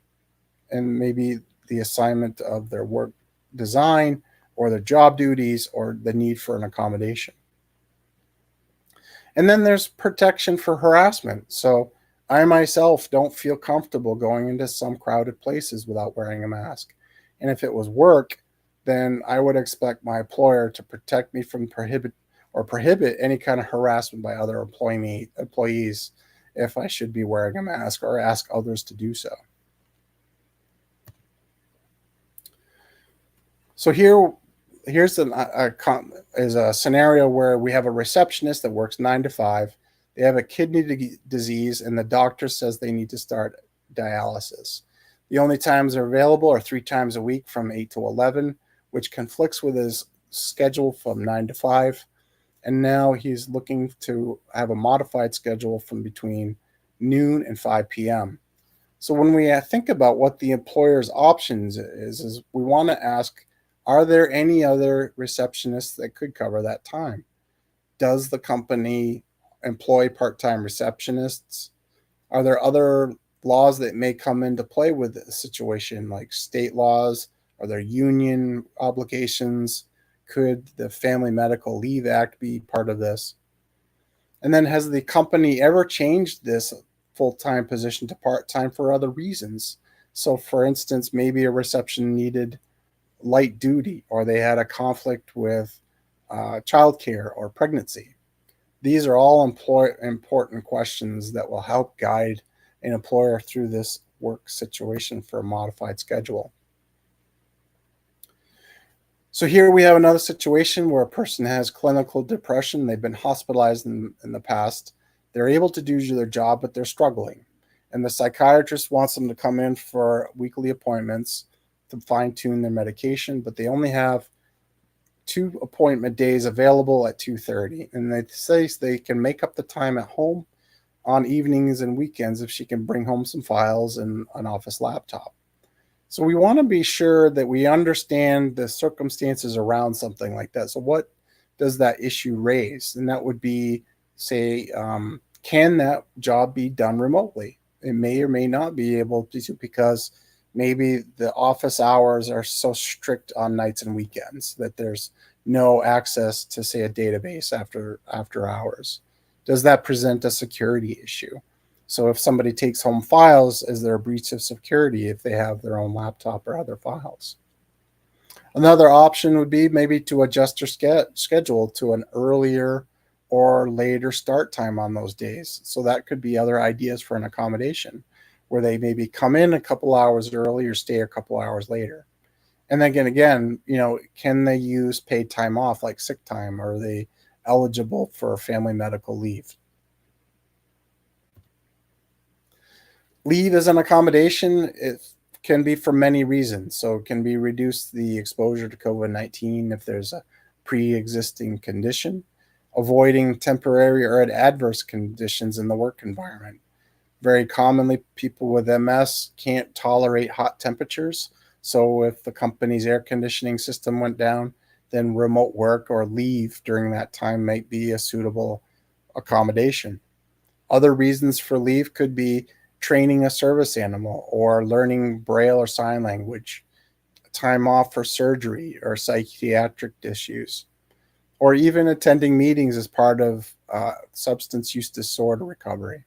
and maybe the assignment of their work design or their job duties or the need for an accommodation. And then there's protection for harassment. So I myself don't feel comfortable going into some crowded places without wearing a mask. And if it was work, then I would expect my employer to protect me from prohibit any kind of harassment by other employees if I should be wearing a mask, or ask others to do so. So here's a scenario where we have a receptionist that works 9 to 5. They have a kidney disease, and the doctor says they need to start dialysis. The only times they're available are 3 times a week from 8 to 11, which conflicts with his schedule from 9 to 5. And now he's looking to have a modified schedule from between noon and 5 p.m. So when we think about what the employer's options is we want to ask, are there any other receptionists that could cover that time? Does the company employ part-time receptionists? Are there other laws that may come into play with the situation, like state laws? Are there union obligations? Could the Family Medical Leave Act be part of this? And then, has the company ever changed this full-time position to part-time for other reasons? So for instance, maybe a reception needed light duty, or they had a conflict with childcare or pregnancy. These are all important questions that will help guide an employer through this work situation for a modified schedule. So here we have another situation where a person has clinical depression. They've been hospitalized in the past. They're able to do their job, but they're struggling. And the psychiatrist wants them to come in for weekly appointments to fine-tune their medication, but they only have 2 appointment days available at 2:30. And they say they can make up the time at home on evenings and weekends if she can bring home some files and an office laptop. So we want to be sure that we understand the circumstances around something like that. So what does that issue raise? And that would be, say, can that job be done remotely? It may or may not be able to, because maybe the office hours are so strict on nights and weekends that there's no access to, say, a database after hours. Does that present a security issue? So if somebody takes home files, is there a breach of security if they have their own laptop or other files? Another option would be maybe to adjust your schedule to an earlier or later start time on those days. So that could be other ideas for an accommodation, where they maybe come in a couple hours early or stay a couple hours later. And then again, can they use paid time off like sick time? Are they eligible for family medical leave? Leave as an accommodation, it can be for many reasons. So it can be reduce the exposure to COVID-19 if there's a pre-existing condition. avoiding temporary or adverse conditions in the work environment. Very commonly, people with MS can't tolerate hot temperatures. So if the company's air conditioning system went down, then remote work or leave during that time might be a suitable accommodation. Other reasons for leave could be training a service animal or learning Braille or sign language, time off for surgery or psychiatric issues, or even attending meetings as part of substance use disorder recovery.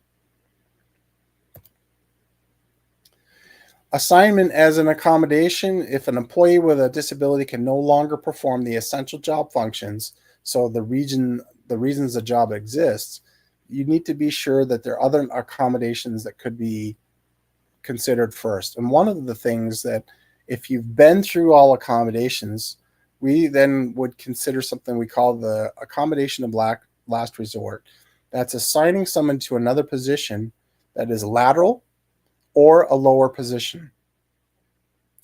Assignment as an accommodation: if an employee with a disability can no longer perform the essential job functions, so the reasons the job exists, you need to be sure that there are other accommodations that could be considered first. And one of the things that, if you've been through all accommodations, we then would consider something we call the accommodation of last resort. That's assigning someone to another position that is lateral or a lower position.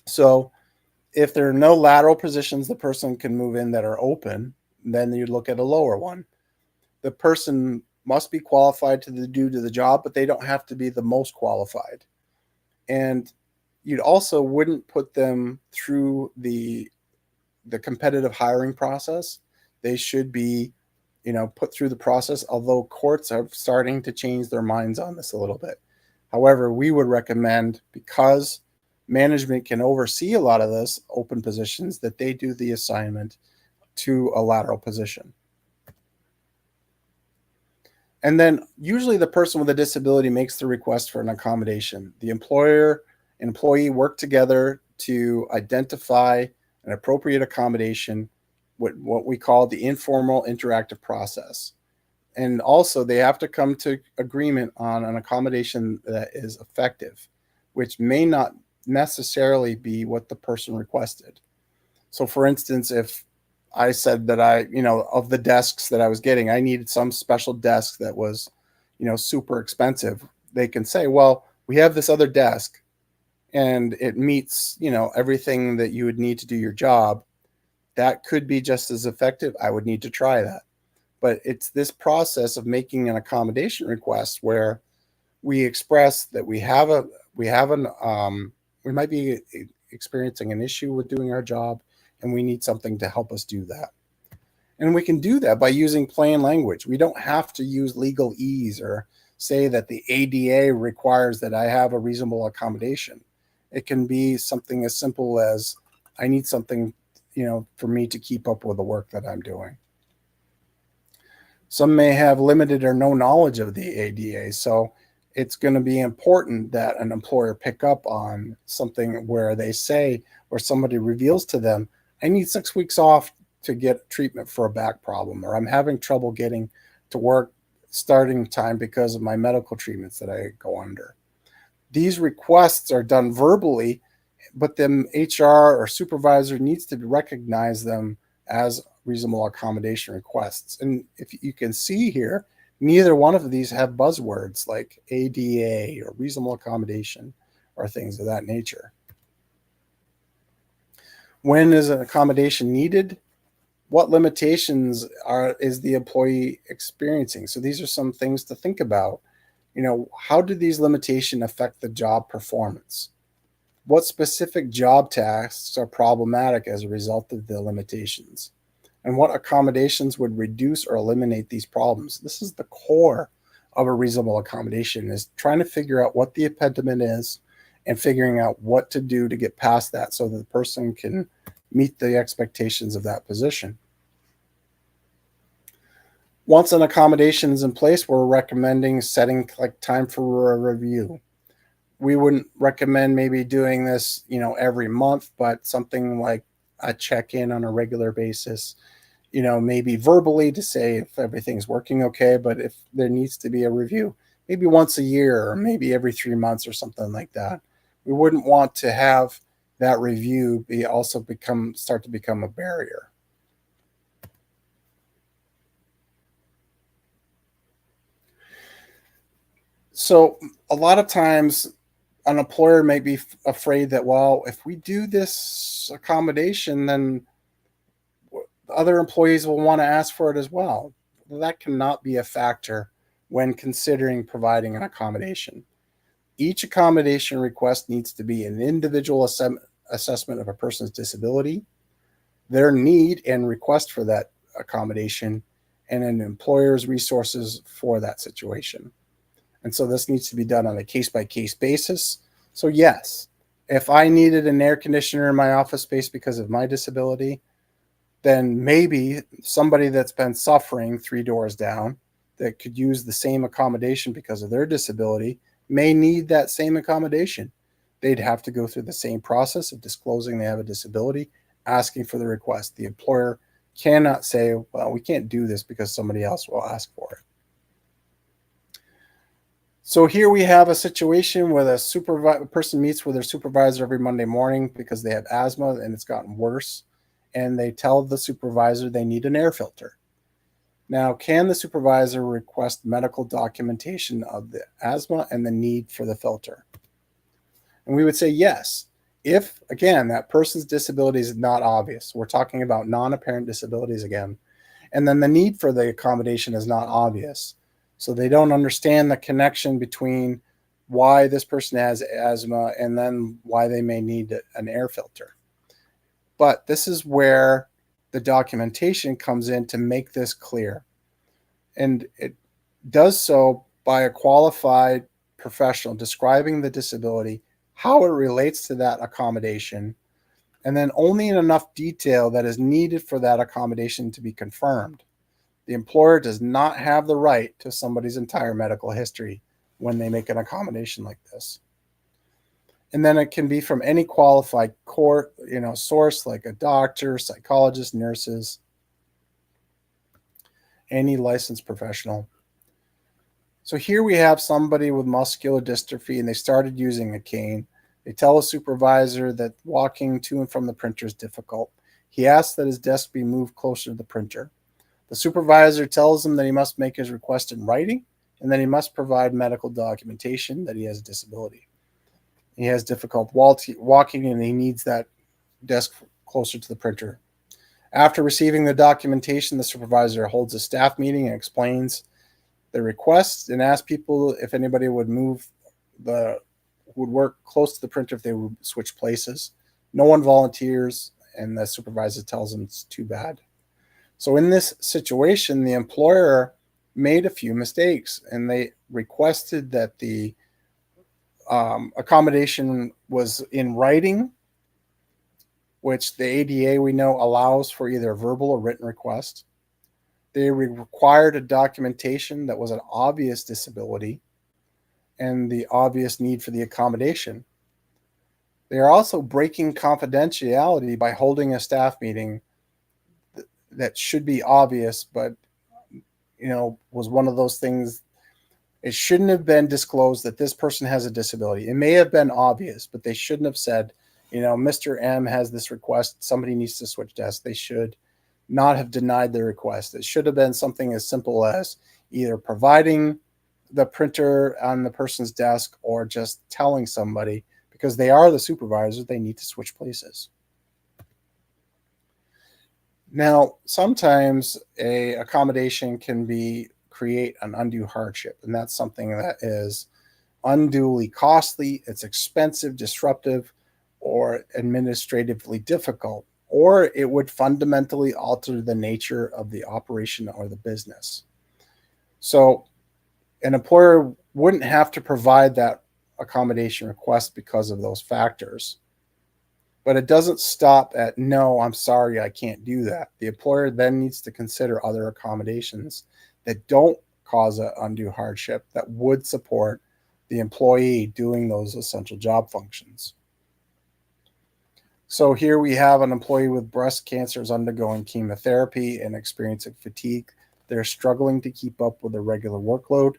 So if there are no lateral positions the person can move in that are open, then you look at a lower one. The person must be qualified to do the job, but they don't have to be the most qualified. And you also wouldn't put them through the competitive hiring process. They should be, put through the process, although courts are starting to change their minds on this a little bit. However, we would recommend, because management can oversee a lot of this open positions, that they do the assignment to a lateral position. And then usually the person with a disability makes the request for an accommodation. The employer and employee work together to identify an appropriate accommodation, what we call the informal interactive process. And also they have to come to agreement on an accommodation that is effective, which may not necessarily be what the person requested. So for instance, if I said that of the desks that I was getting, I needed some special desk that was, super expensive, they can say, well, we have this other desk and it meets, everything that you would need to do your job. That could be just as effective. I would need to try that. But it's this process of making an accommodation request where we express that we might be experiencing an issue with doing our job, and we need something to help us do that. And we can do that by using plain language. We don't have to use legalese or say that the ADA requires that I have a reasonable accommodation. It can be something as simple as, I need something, for me to keep up with the work that I'm doing. Some may have limited or no knowledge of the ADA, so it's going to be important that an employer pick up on something where they say, or somebody reveals to them, I need 6 weeks off to get treatment for a back problem, or I'm having trouble getting to work starting time because of my medical treatments that I go under. These requests are done verbally, but then HR or supervisor needs to recognize them as reasonable accommodation requests. And if you can see here, neither one of these have buzzwords like ADA or reasonable accommodation or things of that nature. When is an accommodation needed? What limitations is the employee experiencing? So these are some things to think about. How do these limitations affect the job performance? What specific job tasks are problematic as a result of the limitations? And what accommodations would reduce or eliminate these problems? This is the core of a reasonable accommodation, is trying to figure out what the impediment is and figuring out what to do to get past that so that the person can meet the expectations of that position. Once an accommodation is in place, we're recommending setting time for a review. We wouldn't recommend maybe doing this, every month, but something like a check-in on a regular basis, maybe verbally to say if everything's working okay, but if there needs to be a review, maybe once a year or maybe every 3 months or something like that. We wouldn't want to have that review start to become a barrier. So a lot of times an employer may be afraid that, well, if we do this accommodation, then other employees will want to ask for it as well. that cannot be a factor when considering providing an accommodation. Each accommodation request needs to be an individual assessment of a person's disability, their need and request for that accommodation, and an employer's resources for that situation. And so this needs to be done on a case-by-case basis. So yes, if I needed an air conditioner in my office space because of my disability, then maybe somebody that's been suffering 3 doors down that could use the same accommodation because of their disability may need that same accommodation. They'd have to go through the same process of disclosing they have a disability, asking for the request. The employer cannot say, well, we can't do this because somebody else will ask for it. So here we have a situation where a person meets with their supervisor every Monday morning because they have asthma and it's gotten worse. And they tell the supervisor they need an air filter. Now, can the supervisor request medical documentation of the asthma and the need for the filter? And we would say yes. If, again, that person's disability is not obvious, we're talking about non-apparent disabilities again, and then the need for the accommodation is not obvious. So they don't understand the connection between why this person has asthma and then why they may need an air filter. But this is where the documentation comes in to make this clear. And it does so by a qualified professional describing the disability, how it relates to that accommodation, and then only in enough detail that is needed for that accommodation to be confirmed. The employer does not have the right to somebody's entire medical history when they make an accommodation like this. And then it can be from any qualified source like a doctor, psychologist, nurses, any licensed professional. So here we have somebody with muscular dystrophy and they started using a cane. They tell a supervisor that walking to and from the printer is difficult. He asks that his desk be moved closer to the printer. The supervisor tells him that he must make his request in writing and that he must provide medical documentation that he has a disability. He has difficult walking and he needs that desk closer to the printer. After receiving the documentation, the supervisor holds a staff meeting and explains the request and asks people if anybody would work close to the printer if they would switch places. No one volunteers, and the supervisor tells them it's too bad. So in this situation, the employer made a few mistakes and they requested that the accommodation was in writing, which the ADA we know allows for either a verbal or written request. They required a documentation that was an obvious disability and the obvious need for the accommodation. They are also breaking confidentiality by holding a staff meeting that should be obvious, but was one of those things. It shouldn't have been disclosed that this person has a disability. It may have been obvious, but they shouldn't have said, Mr. M has this request. Somebody needs to switch desks. They should not have denied the request. It should have been something as simple as either providing the printer on the person's desk or just telling somebody, because they are the supervisor, they need to switch places. Now, sometimes a accommodation can create an undue hardship, and that's something that is unduly costly, it's expensive, disruptive, or administratively difficult, or it would fundamentally alter the nature of the operation or the business. So an employer wouldn't have to provide that accommodation request because of those factors. But it doesn't stop at, no, I'm sorry, I can't do that. The employer then needs to consider other accommodations that don't cause an undue hardship that would support the employee doing those essential job functions. So here we have an employee with breast cancer is undergoing chemotherapy and experiencing fatigue. They're struggling to keep up with a regular workload.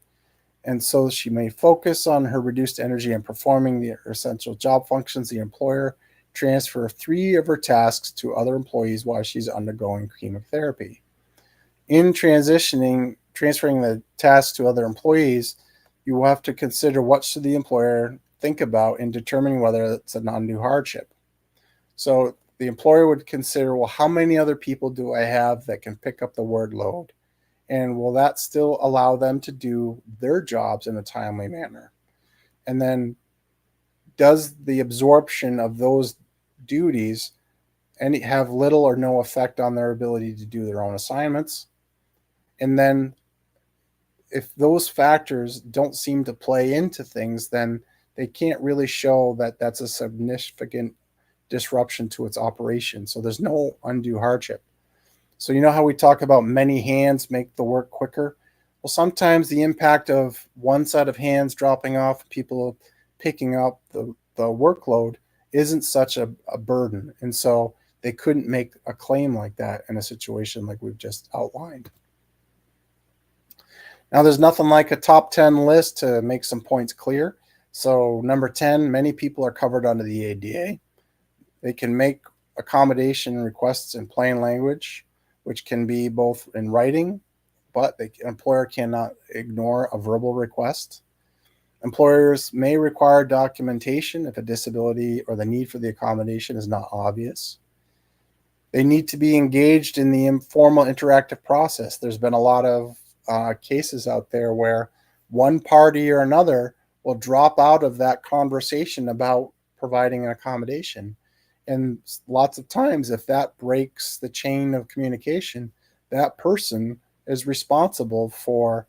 And so she may focus on her reduced energy and performing the essential job functions. The employer transfer 3 of her tasks to other employees while she's undergoing chemotherapy. In transferring the tasks to other employees, you will have to consider what should the employer think about in determining whether it's an undue hardship. So the employer would consider, well, how many other people do I have that can pick up the workload? And will that still allow them to do their jobs in a timely manner? And then does the absorption of those duties have little or no effect on their ability to do their own assignments? And then if those factors don't seem to play into things, then they can't really show that that's a significant disruption to its operation. So there's no undue hardship. So you know how we talk about many hands make the work quicker? Well, sometimes the impact of one set of hands dropping off, people picking up the workload isn't such a burden. And so they couldn't make a claim like that in a situation like we've just outlined. Now, there's nothing like a top 10 list to make some points clear. So number 10, many people are covered under the ADA. They can make accommodation requests in plain language, which can be both in writing, but the employer cannot ignore a verbal request. Employers may require documentation if a disability or the need for the accommodation is not obvious. They need to be engaged in the informal interactive process. There's been a lot of cases out there where one party or another will drop out of that conversation about providing an accommodation. And lots of times, if that breaks the chain of communication, that person is responsible for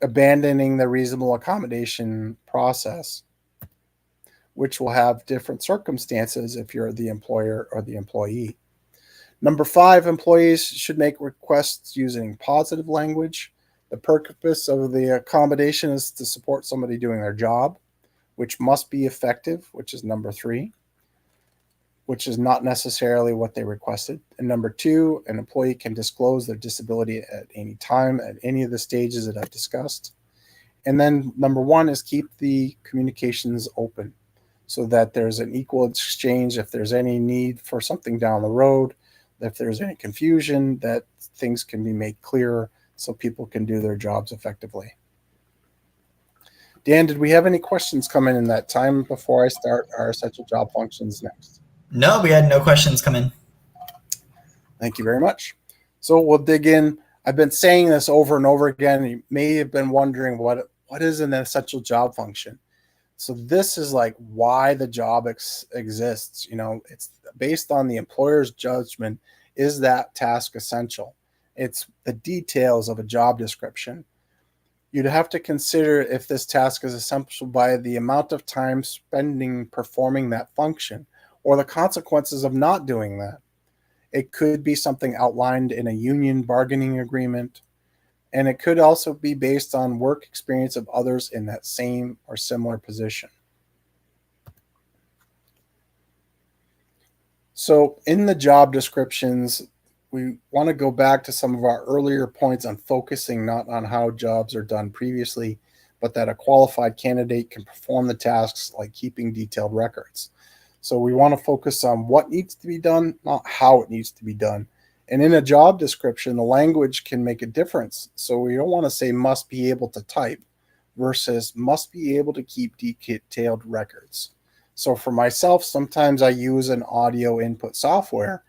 abandoning the reasonable accommodation process, which will have different circumstances if you're the employer or the employee. Number 5, employees should make requests using positive language. The purpose of the accommodation is to support somebody doing their job, which must be effective, which is number 3, which is not necessarily what they requested. And number 2, an employee can disclose their disability at any time at any of the stages that I've discussed. And then number 1 is keep the communications open so that there's an equal exchange if there's any need for something down the road. If there's any confusion, that things can be made clearer so people can do their jobs effectively. Dan, did we have any questions come in that time before I start our essential job functions next? No, we had no questions come in. Thank you very much. So we'll dig in. I've been saying this over and over again. You may have been wondering what is an essential job function. So this is like why the job exists. You know, it's based on the employer's judgment. Is that task essential? It's the details of a job description. You'd have to consider if this task is essential by the amount of time spending performing that function or the consequences of not doing that. It could be something outlined in a union bargaining agreement, and it could also be based on work experience of others in that same or similar position. So in the job descriptions, we want to go back to some of our earlier points on focusing not on how jobs are done previously, but that a qualified candidate can perform the tasks like keeping detailed records. So we want to focus on what needs to be done, not how it needs to be done. And in a job description, the language can make a difference. So we don't want to say must be able to type versus must be able to keep detailed records. So for myself, sometimes I use an audio input software.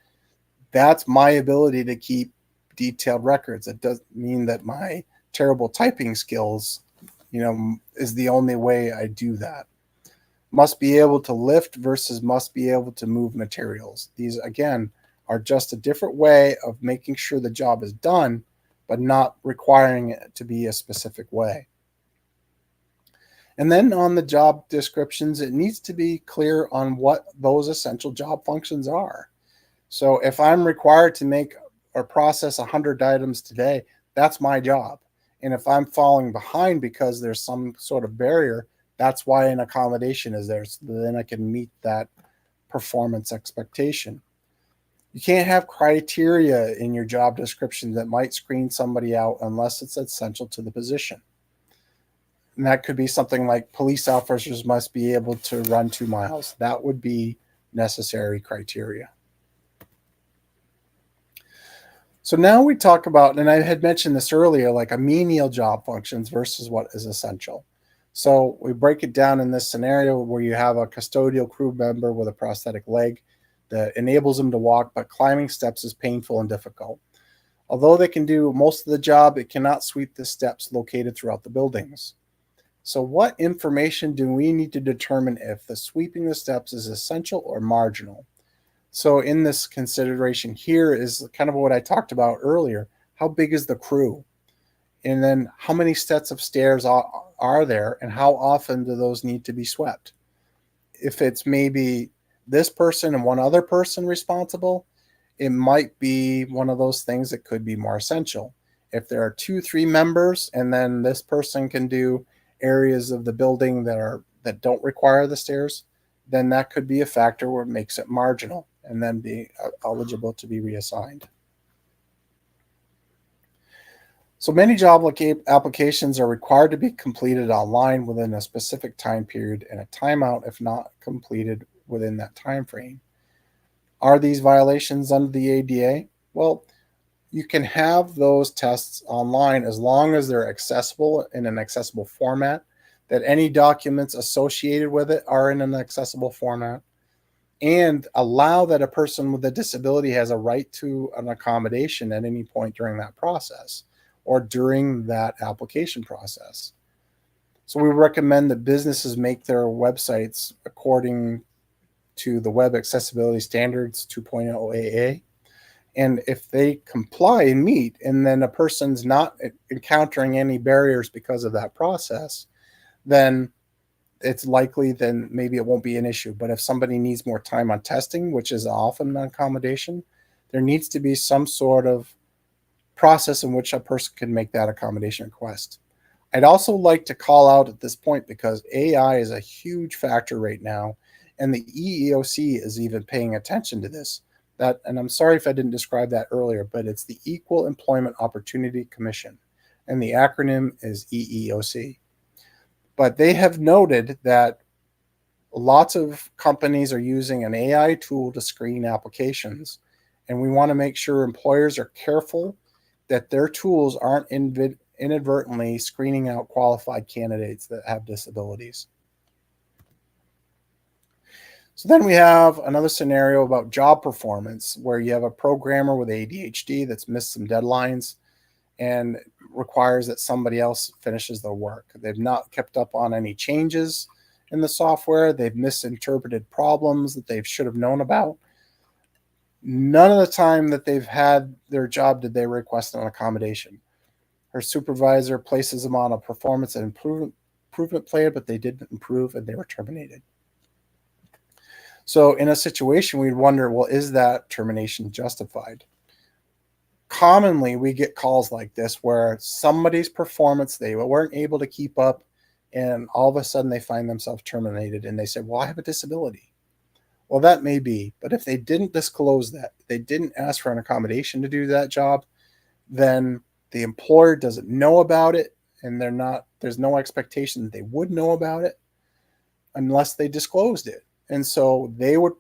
That's my ability to keep detailed records. It doesn't mean that my terrible typing skills, is the only way I do that. Must be able to lift versus must be able to move materials. These, again, are just a different way of making sure the job is done, but not requiring it to be a specific way. And then on the job descriptions, it needs to be clear on what those essential job functions are. So if I'm required to make or process 100 items today, that's my job. And if I'm falling behind because there's some sort of barrier, that's why an accommodation is there, so then I can meet that performance expectation. You can't have criteria in your job description that might screen somebody out unless it's essential to the position. And that could be something like police officers must be able to run 2 miles. That would be necessary criteria. So now we talk about, and I had mentioned this earlier, like a menial job functions versus what is essential. So we break it down in this scenario where you have a custodial crew member with a prosthetic leg that enables them to walk, but climbing steps is painful and difficult. Although they can do most of the job, it cannot sweep the steps located throughout the buildings. So what information do we need to determine if the sweeping the steps is essential or marginal? So in this consideration here is kind of what I talked about earlier. How big is the crew? And then how many sets of stairs are there, and how often do those need to be swept? If it's maybe this person and one other person responsible, it might be one of those things that could be more essential. If there are 2-3 members and then this person can do areas of the building that don't require the stairs, then that could be a factor where it makes it marginal and then be eligible to be reassigned. So many job applications are required to be completed online within a specific time period and a timeout if not completed within that time frame. Are these violations under the ADA? Well, you can have those tests online as long as they're accessible in an accessible format, that any documents associated with it are in an accessible format, and allow that a person with a disability has a right to an accommodation at any point during that process or during that application process. So we recommend that businesses make their websites according to the Web Accessibility Standards 2.0 AA. And if they comply and meet, and then a person's not encountering any barriers because of that process, then it's likely then maybe it won't be an issue. But if somebody needs more time on testing, which is often an accommodation, there needs to be some sort of process in which a person can make that accommodation request. I'd also like to call out at this point, because AI is a huge factor right now, and the EEOC is even paying attention to this. And I'm sorry if I didn't describe that earlier, but it's the Equal Employment Opportunity Commission, and the acronym is EEOC. But they have noted that lots of companies are using an AI tool to screen applications, and we want to make sure employers are careful that their tools aren't inadvertently screening out qualified candidates that have disabilities. So then we have another scenario about job performance, where you have a programmer with ADHD that's missed some deadlines and requires that somebody else finishes their work. They've not kept up on any changes in the software. They've misinterpreted problems that they should have known about. None of the time that they've had their job did they request an accommodation. Her supervisor places them on a performance and improvement plan, but they didn't improve and they were terminated. So in a situation, we'd wonder, well, is that termination justified? Commonly, we get calls like this where somebody's performance, they weren't able to keep up, and all of a sudden they find themselves terminated, and they say, well, I have a disability. Well, that may be, but if they didn't disclose that, they didn't ask for an accommodation to do that job, then the employer doesn't know about it, and there's no expectation that they would know about it unless they disclosed it. And so they would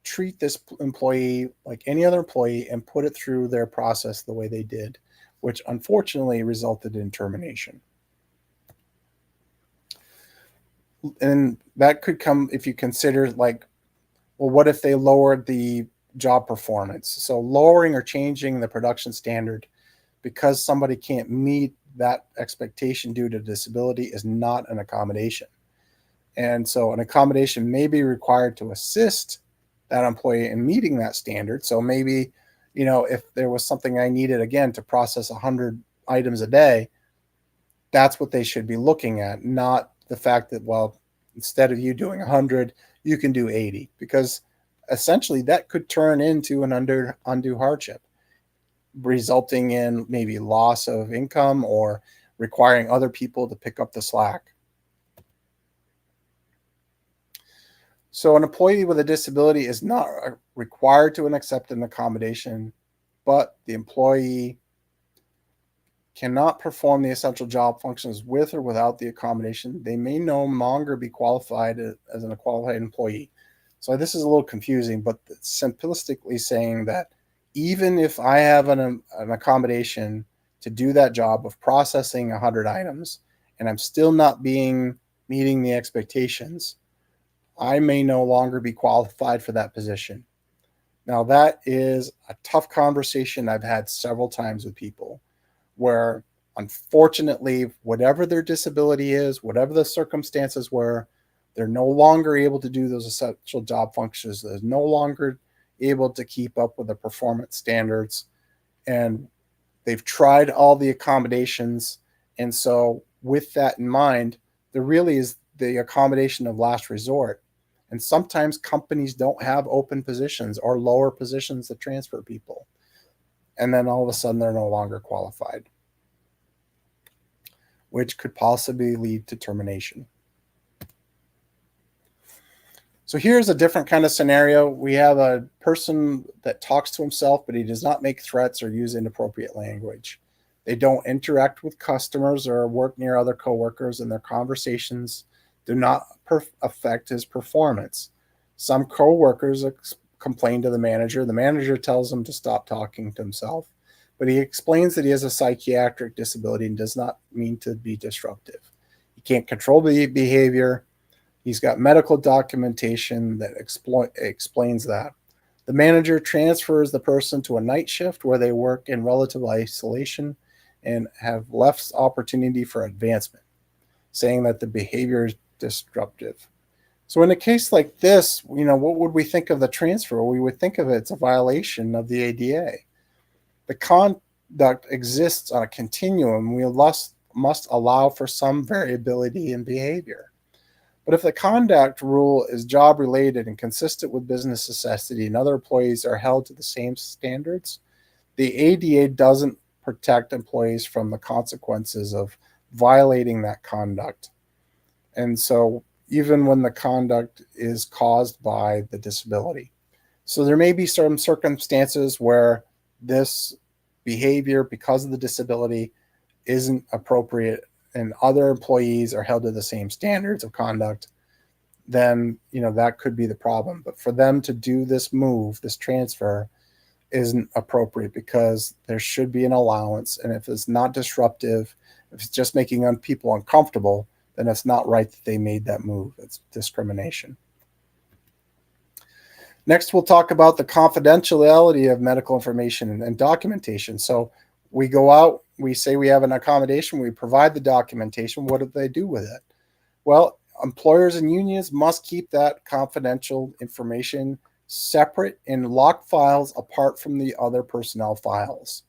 treat this employee like any other employee and put it through their process the way they did, which unfortunately resulted in termination. And that could come if you consider, like, well, what if they lowered the job performance? So lowering or changing the production standard because somebody can't meet that expectation due to disability is not an accommodation. And so an accommodation may be required to assist that employee in meeting that standard. So maybe, if there was something I needed, again, to process 100 items a day, that's what they should be looking at, not the fact that, well, instead of you doing 100, you can do 80, because essentially that could turn into an undue hardship, resulting in maybe loss of income or requiring other people to pick up the slack. So an employee with a disability is not required to accept an accommodation, but the employee cannot perform the essential job functions with or without the accommodation. They may no longer be qualified as a qualified employee. So this is a little confusing, but simplistically saying that even if I have an accommodation to do that job of processing 100 items and I'm still not meeting the expectations, I may no longer be qualified for that position. Now, that is a tough conversation I've had several times with people where, unfortunately, whatever their disability is, whatever the circumstances were, they're no longer able to do those essential job functions. They're no longer able to keep up with the performance standards. And they've tried all the accommodations. And so, with that in mind, there really is the accommodation of last resort. And sometimes companies don't have open positions or lower positions to transfer people. And then all of a sudden, they're no longer qualified, which could possibly lead to termination. So here's a different kind of scenario. We have a person that talks to himself, but he does not make threats or use inappropriate language. They don't interact with customers or work near other coworkers, and their conversations do not affect his performance. Some coworkers complain to the manager. The manager tells him to stop talking to himself, but he explains that he has a psychiatric disability and does not mean to be disruptive. He can't control the behavior. He's got medical documentation that explains that. The manager transfers the person to a night shift where they work in relative isolation and have less opportunity for advancement, saying that the behavior is disruptive. So in a case like this, what would we think of the transfer? We would think of it as a violation of the ADA. The conduct exists on a continuum. We must allow for some variability in behavior. But if the conduct rule is job related and consistent with business necessity and other employees are held to the same standards, the ADA doesn't protect employees from the consequences of violating that conduct. And so even when the conduct is caused by the disability. So there may be some circumstances where this behavior, because of the disability, isn't appropriate and other employees are held to the same standards of conduct, then that could be the problem. But for them to do this move, this transfer, isn't appropriate because there should be an allowance. And if it's not disruptive, if it's just making people uncomfortable, then it's not right that they made that move. It's discrimination. Next, we'll talk about the confidentiality of medical information and documentation. So we go out, we say we have an accommodation, we provide the documentation. What do they do with it? Well, employers and unions must keep that confidential information separate in locked files apart from the other personnel files.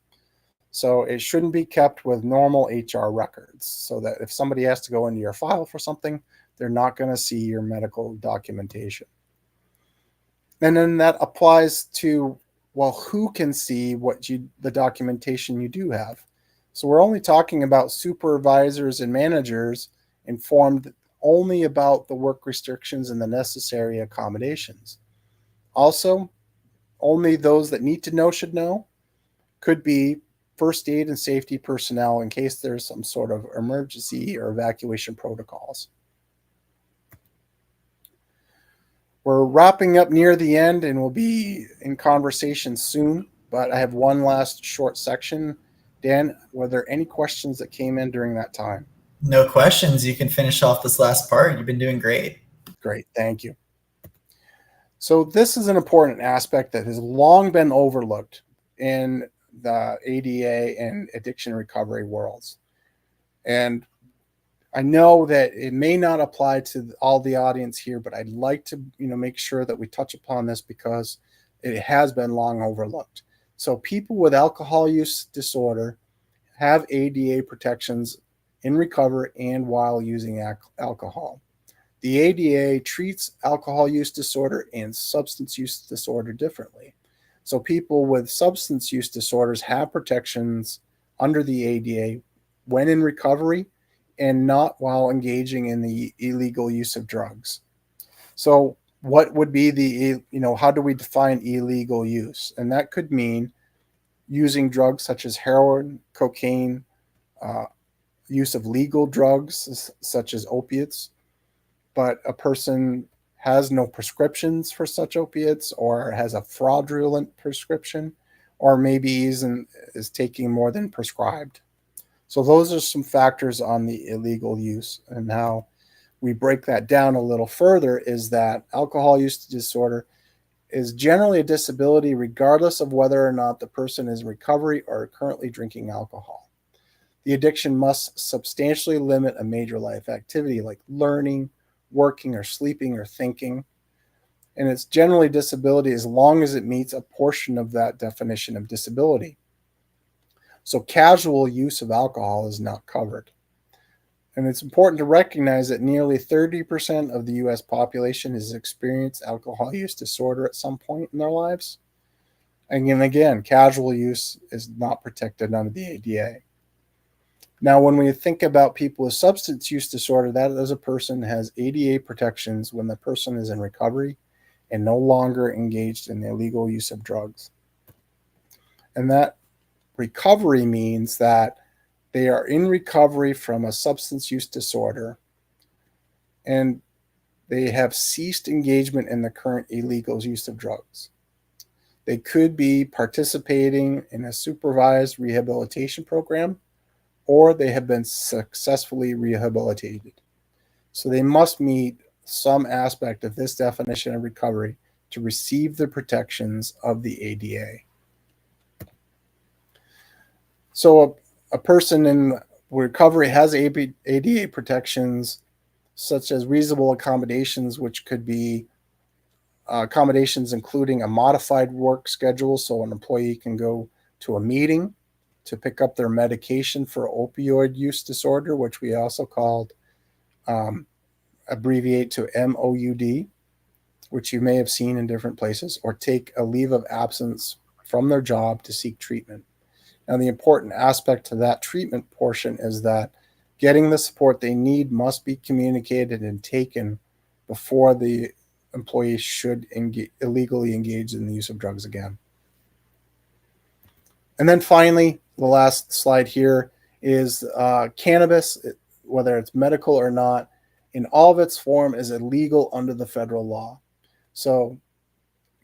So it shouldn't be kept with normal HR records, so that if somebody has to go into your file for something, they're not going to see your medical documentation. And then that applies to, well, who can see the documentation you do have? So we're only talking about supervisors and managers informed only about the work restrictions and the necessary accommodations. Also, only those that need to know should know. Could be first aid and safety personnel in case there's some sort of emergency or evacuation protocols. We're wrapping up near the end and we'll be in conversation soon, but I have one last short section. Dan, were there any questions that came in during that time? No questions. You can finish off this last part. You've been doing great. Great, thank you. So this is an important aspect that has long been overlooked in the ADA and addiction recovery worlds. And I know that it may not apply to all the audience here, but I'd like to make sure that we touch upon this because it has been long overlooked. So people with alcohol use disorder have ADA protections in recovery and while using alcohol. The ADA treats alcohol use disorder and substance use disorder differently. So people with substance use disorders have protections under the ADA when in recovery and not while engaging in the illegal use of drugs. So what would be how do we define illegal use? And that could mean using drugs such as heroin, cocaine, use of legal drugs such as opiates, but a person has no prescriptions for such opiates or has a fraudulent prescription, or maybe is taking more than prescribed. So those are some factors on the illegal use. And how we break that down a little further is that alcohol use disorder is generally a disability regardless of whether or not the person is in recovery or currently drinking alcohol. The addiction must substantially limit a major life activity like learning, working, or sleeping or thinking. And it's generally disability as long as it meets a portion of that definition of disability. So casual use of alcohol is not covered. And it's important to recognize that nearly 30% of the US population has experienced alcohol use disorder at some point in their lives. And again, casual use is not protected under the ADA. Now, when we think about people with substance use disorder, that is a person who has ADA protections when the person is in recovery and no longer engaged in the illegal use of drugs. And that recovery means that they are in recovery from a substance use disorder and they have ceased engagement in the current illegal use of drugs. They could be participating in a supervised rehabilitation program, or they have been successfully rehabilitated. So they must meet some aspect of this definition of recovery to receive the protections of the ADA. So a person in recovery has ADA protections such as reasonable accommodations, which could be accommodations including a modified work schedule so an employee can go to a meeting to pick up their medication for opioid use disorder, which we also called abbreviate to MOUD, which you may have seen in different places, or take a leave of absence from their job to seek treatment. Now, the important aspect to that treatment portion is that getting the support they need must be communicated and taken before the employee should illegally engage in the use of drugs again. And then finally, the last slide here is cannabis, whether it's medical or not, in all of its form is illegal under the federal law. So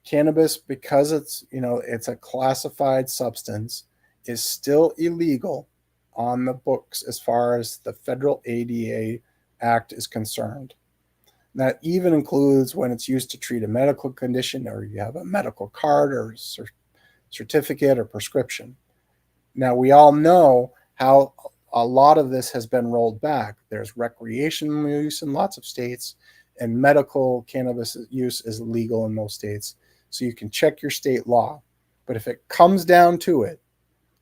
cannabis, because it's a classified substance, is still illegal on the books as far as the federal ADA Act is concerned. That even includes when it's used to treat a medical condition or you have a medical card or certificate or prescription. Now, we all know how a lot of this has been rolled back. There's recreational use in lots of states, and medical cannabis use is legal in most states. So you can check your state law. But if it comes down to it,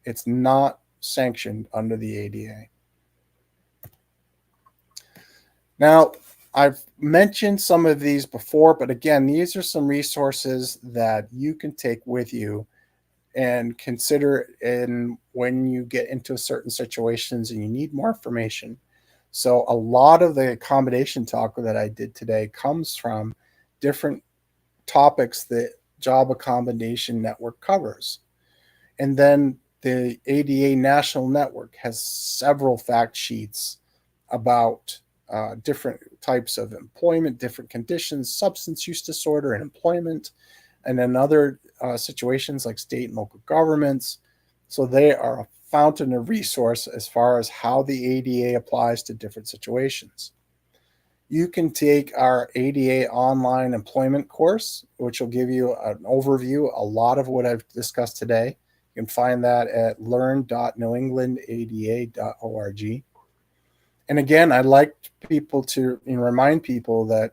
it's not sanctioned under the ADA. Now, I've mentioned some of these before, but again, these are some resources that you can take with you and consider when you get into certain situations and you need more information. So a lot of the accommodation talk that I did today comes from different topics that Job Accommodation Network covers. And then the ADA National Network has several fact sheets about different types of employment, different conditions, substance use disorder and employment, and then other situations like state and local governments. So they are a fountain of resource as far as how the ADA applies to different situations. You can take our ADA online employment course, which will give you an overview, a lot of what I've discussed today. You can find that at learn.newenglandada.org. And again, I'd like people to remind people that,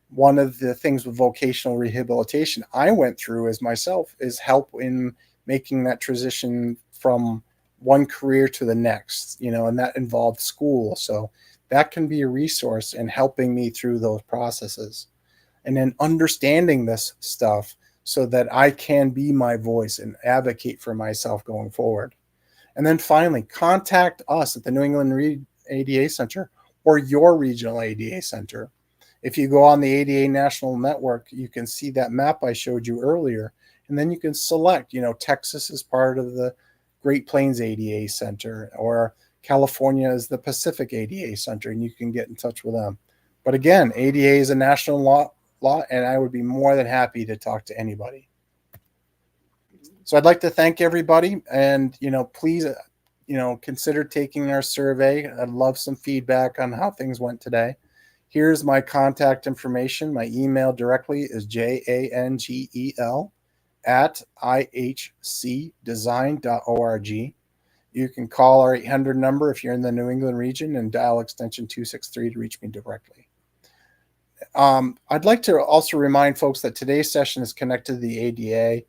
one of the things with vocational rehabilitation I went through as myself is help in making that transition from one career to the next, and that involved school. So that can be a resource in helping me through those processes. And then understanding this stuff so that I can be my voice and advocate for myself going forward. And then finally, contact us at the New England ADA Center or your regional ADA center. If you go on the ADA National Network, you can see that map I showed you earlier, and then you can select, Texas is part of the Great Plains ADA Center, or California is the Pacific ADA Center, and you can get in touch with them. But again, ADA is a national law, and I would be more than happy to talk to anybody. So I'd like to thank everybody, and, please, consider taking our survey. I'd love some feedback on how things went today. Here's my contact information. My email directly is jangel@ihcdesign.org. You can call our 800 number if you're in the New England region and dial extension 263 to reach me directly. I'd like to also remind folks that today's session is connected to the ADA,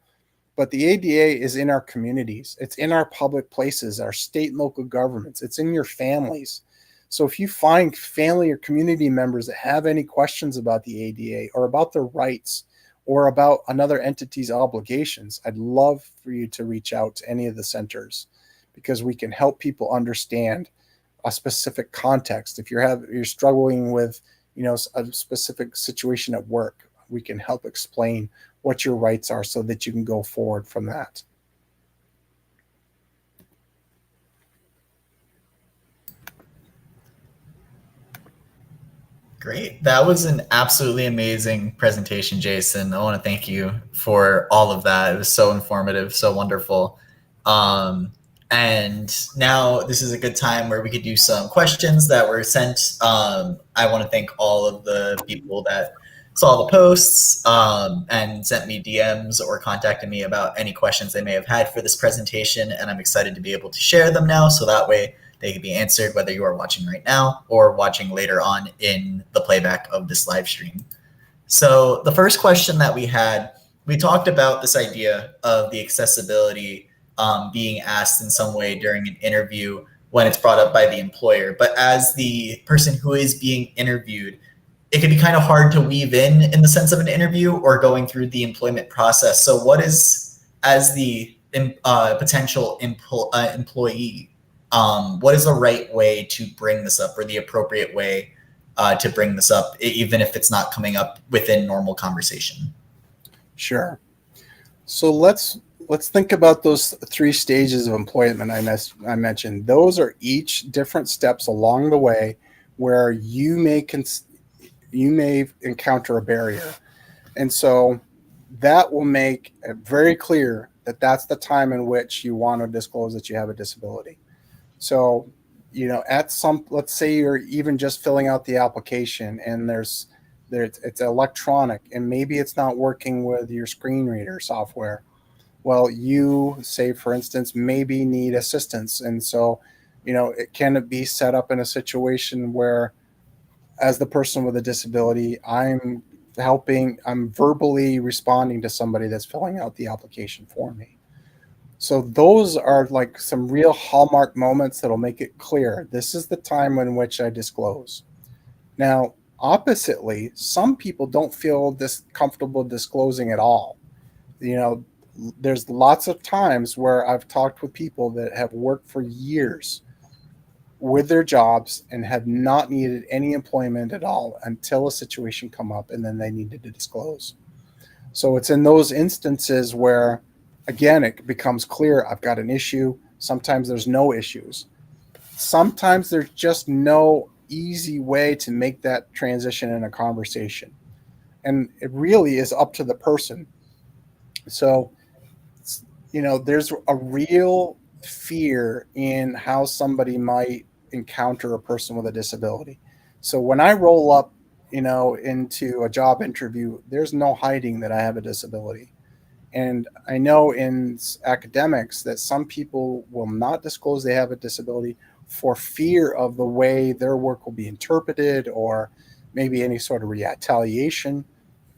but the ADA is in our communities. It's in our public places, our state and local governments. It's in your families. So if you find family or community members that have any questions about the ADA or about their rights or about another entity's obligations, I'd love for you to reach out to any of the centers, because we can help people understand a specific context. If you're struggling with, a specific situation at work, we can help explain what your rights are so that you can go forward from that. Great. That was an absolutely amazing presentation, Jason. I want to thank you for all of that. It was so informative, so wonderful. And now this is a good time where we could do some questions that were sent. I want to thank all of the people that saw the posts and sent me DMs or contacted me about any questions they may have had for this presentation. And I'm excited to be able to share them now, so that way they can be answered whether you are watching right now or watching later on in the playback of this live stream. So the first question that we had, we talked about this idea of the accessibility being asked in some way during an interview when it's brought up by the employer. But as the person who is being interviewed, it can be kind of hard to weave in the sense of an interview or going through the employment process. So what is, as the potential employee, what is the right way to bring this up, or the appropriate way to bring this up, even if it's not coming up within normal conversation? Sure. So let's think about those 3 stages of employment I mentioned. Those are each different steps along the way where you may encounter a barrier. And so that will make it very clear that that's the time in which you want to disclose that you have a disability. So, let's say you're even just filling out the application and it's electronic and maybe it's not working with your screen reader software. Well, you say, for instance, maybe need assistance. And so, it can be set up in a situation where, as the person with a disability, I'm verbally responding to somebody that's filling out the application for me. So those are like some real hallmark moments that'll make it clear. This is the time in which I disclose. Now, oppositely, some people don't feel comfortable disclosing at all. There's lots of times where I've talked with people that have worked for years with their jobs and have not needed any employment at all until a situation come up, and then they needed to disclose. So it's in those instances where, again, it becomes clear I've got an issue. Sometimes there's no issues. Sometimes there's just no easy way to make that transition in a conversation. And it really is up to the person. So, there's a real fear in how somebody might encounter a person with a disability. So when I roll up, into a job interview, there's no hiding that I have a disability. And I know in academics that some people will not disclose they have a disability for fear of the way their work will be interpreted, or maybe any sort of retaliation.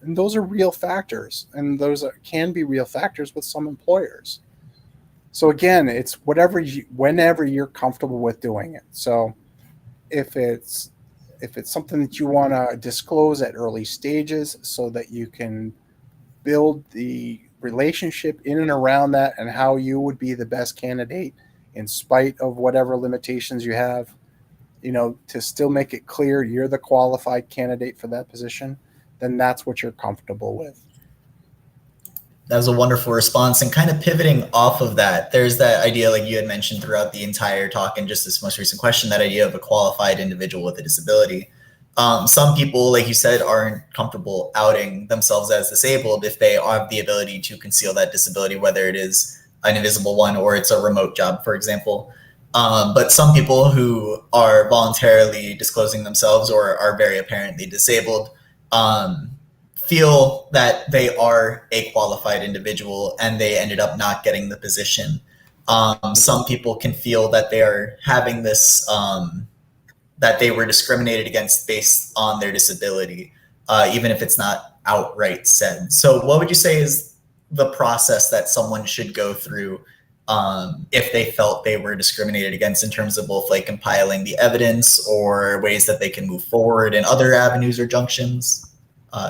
And those are real factors, and can be real factors with some employers. So again, it's whenever you're comfortable with doing it. So if it's something that you want to disclose at early stages so that you can build the relationship in and around that and how you would be the best candidate in spite of whatever limitations you have, to still make it clear you're the qualified candidate for that position, then that's what you're comfortable with. That was a wonderful response. And kind of pivoting off of that, there's that idea, like you had mentioned throughout the entire talk and just this most recent question, that idea of a qualified individual with a disability. Some people, like you said, aren't comfortable outing themselves as disabled if they have the ability to conceal that disability, whether it is an invisible one or it's a remote job, for example. But some people who are voluntarily disclosing themselves or are very apparently disabled feel that they are a qualified individual and they ended up not getting the position. Some people can feel that they are having this, that they were discriminated against based on their disability, even if it's not outright said. So, what would you say is the process that someone should go through if they felt they were discriminated against, in terms of both like compiling the evidence or ways that they can move forward in other avenues or junctions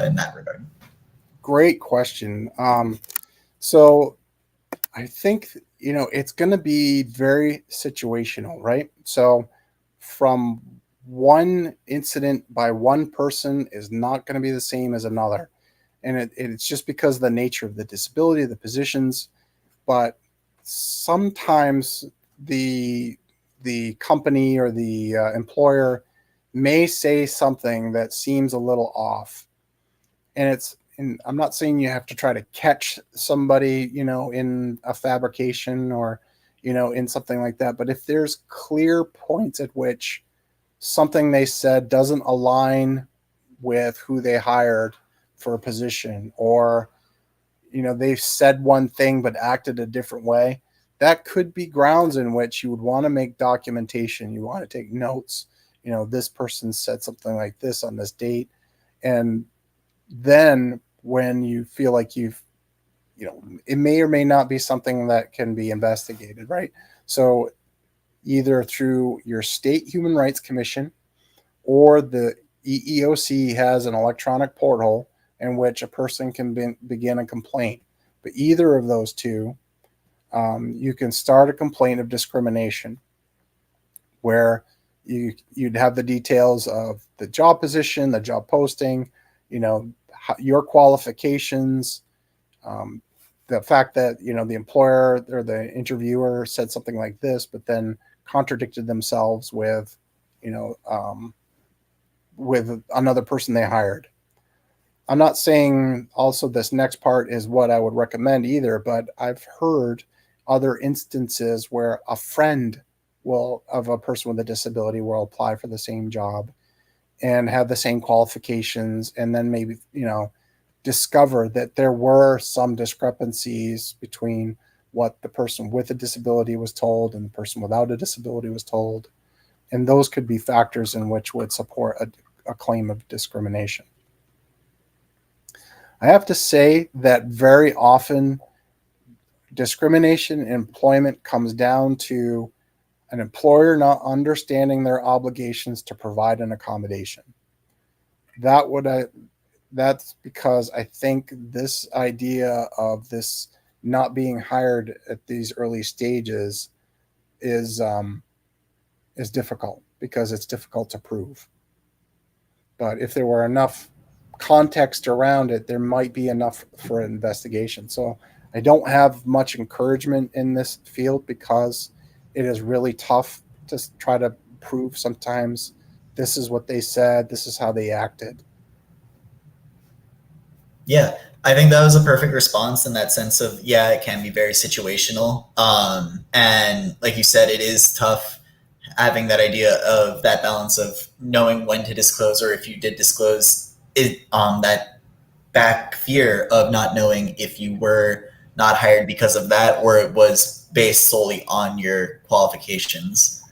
in that regard? Great question. So I think, it's going to be very situational, right? So from one incident by one person is not going to be the same as another. And it's just because of the nature of the disability, the positions. But sometimes the company or the employer may say something that seems a little off. And I'm not saying you have to try to catch somebody, in a fabrication or, in something like that. But if there's clear points at which something they said doesn't align with who they hired for a position, or, they've said one thing but acted a different way, that could be grounds in which you would want to make documentation. You want to take notes. This person said something like this on this date. And then when you feel like it may or may not be something that can be investigated, right? So either through your state human rights commission, or the EEOC has an electronic portal in which a person can begin a complaint. But either of those two, you can start a complaint of discrimination, where you'd have the details of the job position, the job posting, your qualifications, the fact that the employer or the interviewer said something like this, but then contradicted themselves with with another person they hired. I'm not saying also this next part is what I would recommend either, but I've heard other instances where a friend of a person with a disability will apply for the same job and have the same qualifications, and then maybe discover that there were some discrepancies between what the person with a disability was told and the person without a disability was told, and those could be factors in which would support a claim of discrimination. I have to say that very often discrimination in employment comes down to an employer not understanding their obligations to provide an accommodation. That's because I think this idea of this not being hired at these early stages is difficult, because it's difficult to prove. But if there were enough context around it, there might be enough for an investigation. So I don't have much encouragement in this field, because it is really tough to try to prove sometimes this is what they said, this is how they acted. Yeah, I think that was a perfect response in that sense of, yeah, it can be very situational. And like you said, it is tough having that idea of that balance of knowing when to disclose, or if you did disclose it, that back fear of not knowing if you were not hired because of that, or it was based solely on your qualifications.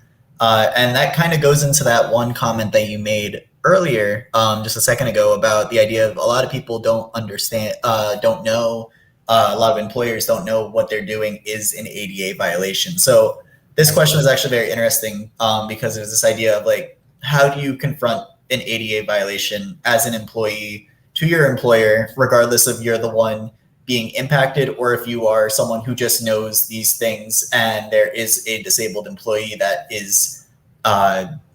And that kind of goes into that one comment that you made earlier, just a second ago, about the idea of a lot of people don't understand, don't know, a lot of employers don't know what they're doing is an ADA violation. So this question is actually very interesting, because there's this idea of like, how do you confront an ADA violation as an employee to your employer, regardless of you're the one being impacted, or if you are someone who just knows these things and there is a disabled employee that is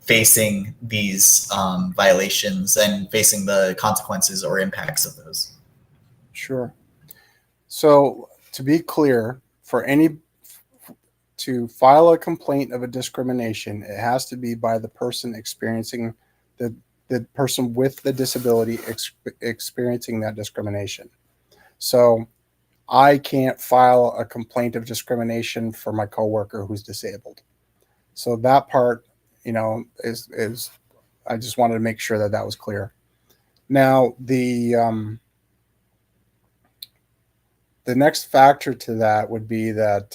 facing these violations and facing the consequences or impacts of those. Sure. So to be clear, to file a complaint of a discrimination, it has to be by the person experiencing the person with the disability experiencing that discrimination. So I can't file a complaint of discrimination for my coworker who's disabled. So that part, is I just wanted to make sure that that was clear. Now, the next factor to that would be that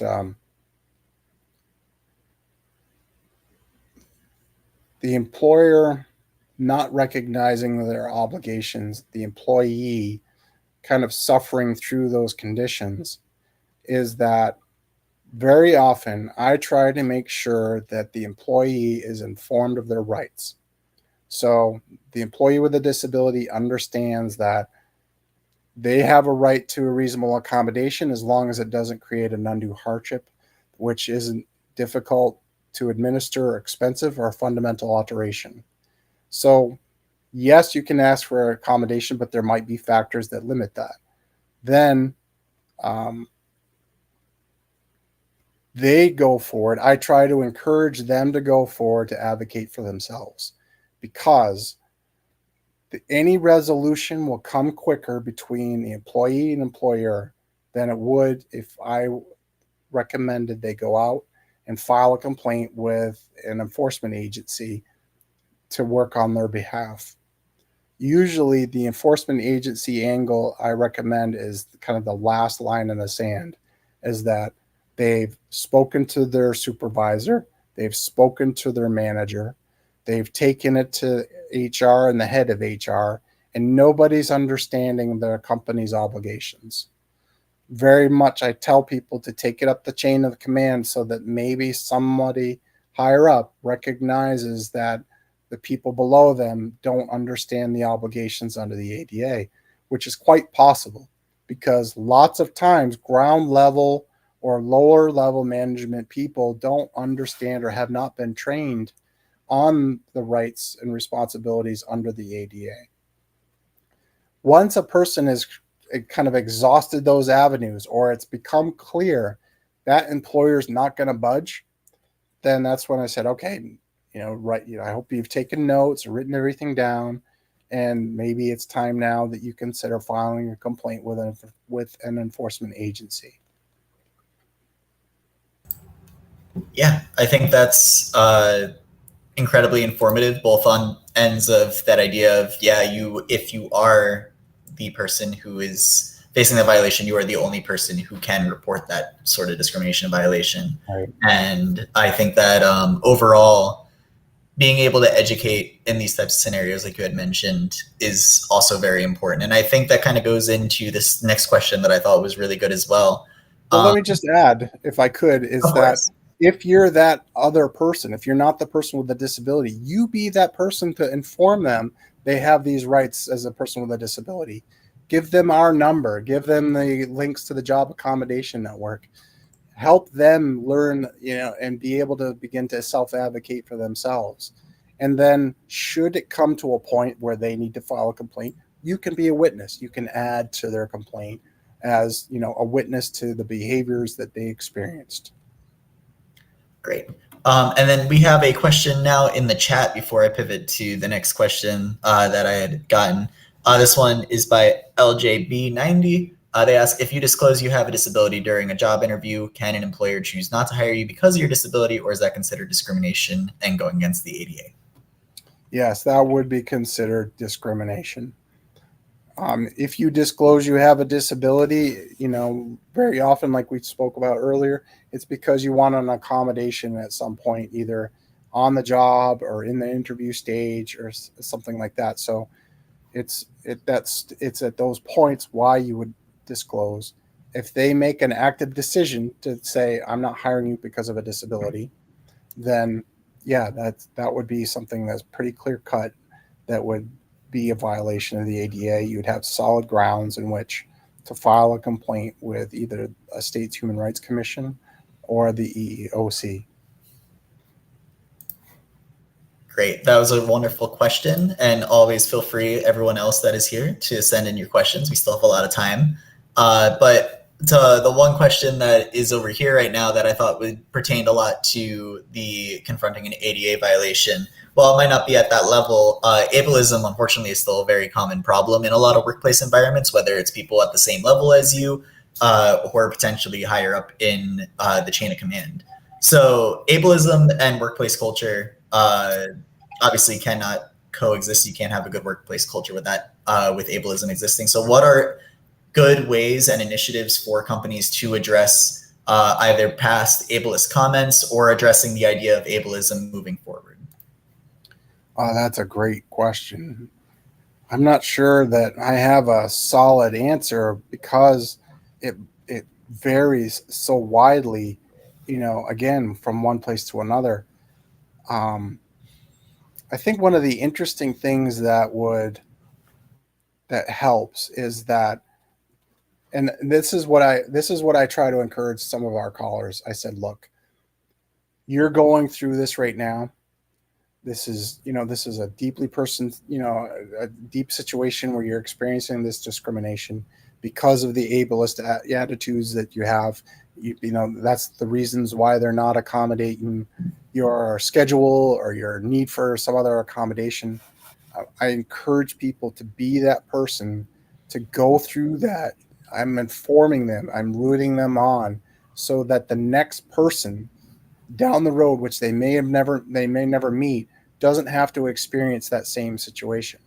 the employer not recognizing their obligations, the employee kind of suffering through those conditions, is that very often I try to make sure that the employee is informed of their rights. So the employee with a disability understands that they have a right to a reasonable accommodation as long as it doesn't create an undue hardship, which isn't difficult to administer, or expensive, or a fundamental alteration. So, yes, you can ask for accommodation, but there might be factors that limit that. Then they go forward. I try to encourage them to go forward to advocate for themselves, because any resolution will come quicker between the employee and employer than it would if I recommended they go out and file a complaint with an enforcement agency to work on their behalf. Usually the enforcement agency angle I recommend is kind of the last line in the sand, is that they've spoken to their supervisor, they've spoken to their manager, they've taken it to HR and the head of HR, and nobody's understanding their company's obligations. Very much I tell people to take it up the chain of command so that maybe somebody higher up recognizes that the people below them don't understand the obligations under the ADA, which is quite possible, because lots of times ground level or lower level management people don't understand or have not been trained on the rights and responsibilities under the ADA. Once a person has kind of exhausted those avenues, or it's become clear that employer's not going to budge, then that's when I said, okay, I hope you've taken notes, written everything down, and maybe it's time now that you consider filing a complaint with an enforcement agency. Yeah, I think that's incredibly informative, both on ends of that idea of, if you are the person who is facing the violation, you are the only person who can report that sort of discrimination violation. Right. And I think that overall, being able to educate in these types of scenarios, like you had mentioned, is also very important. And I think that kind of goes into this next question that I thought was really good as well. Well, let me just add, if I could, is that if you're that other person, if you're not the person with the disability, you be that person to inform them they have these rights as a person with a disability. Give them our number, give them the links to the Job Accommodation Network. Help them learn, and be able to begin to self-advocate for themselves. And then should it come to a point where they need to file a complaint, you can be a witness. You can add to their complaint as, a witness to the behaviors that they experienced. Great. And then we have a question now in the chat before I pivot to the next question that I had gotten. This one is by LJB90. They ask, if you disclose you have a disability during a job interview, can an employer choose not to hire you because of your disability, or is that considered discrimination and going against the ADA? Yes, that would be considered discrimination. If you disclose you have a disability, very often, like we spoke about earlier, it's because you want an accommodation at some point, either on the job or in the interview stage or something like that. So it's at those points why you would disclose. If they make an active decision to say, I'm not hiring you because of a disability, then that would be something that's pretty clear cut. That would be a violation of the ADA. You'd have solid grounds in which to file a complaint with either a state's Human Rights Commission or the EEOC. Great. That was a wonderful question. And always feel free, everyone else that is here, to send in your questions. We still have a lot of time. But to the one question that is over here right now that I thought would pertain a lot to the confronting an ADA violation, while it might not be at that level, ableism, unfortunately, is still a very common problem in a lot of workplace environments, whether it's people at the same level as you or potentially higher up in the chain of command. So ableism and workplace culture obviously cannot coexist. You can't have a good workplace culture with that, with ableism existing. So what are good ways and initiatives for companies to address either past ableist comments or addressing the idea of ableism moving forward? That's a great question. I'm not sure that I have a solid answer because it varies so widely, again, from one place to another. I think one of the interesting things that helps is that, and this is what I try to encourage some of our callers. I said, look, you're going through this right now. This is a deeply a deep situation where you're experiencing this discrimination because of the ableist attitudes that you have. That's the reasons why they're not accommodating your schedule or your need for some other accommodation. I encourage people to be that person, to go through that. I'm informing them, I'm rooting them on, so that the next person down the road, which they may never meet, doesn't have to experience that same situation.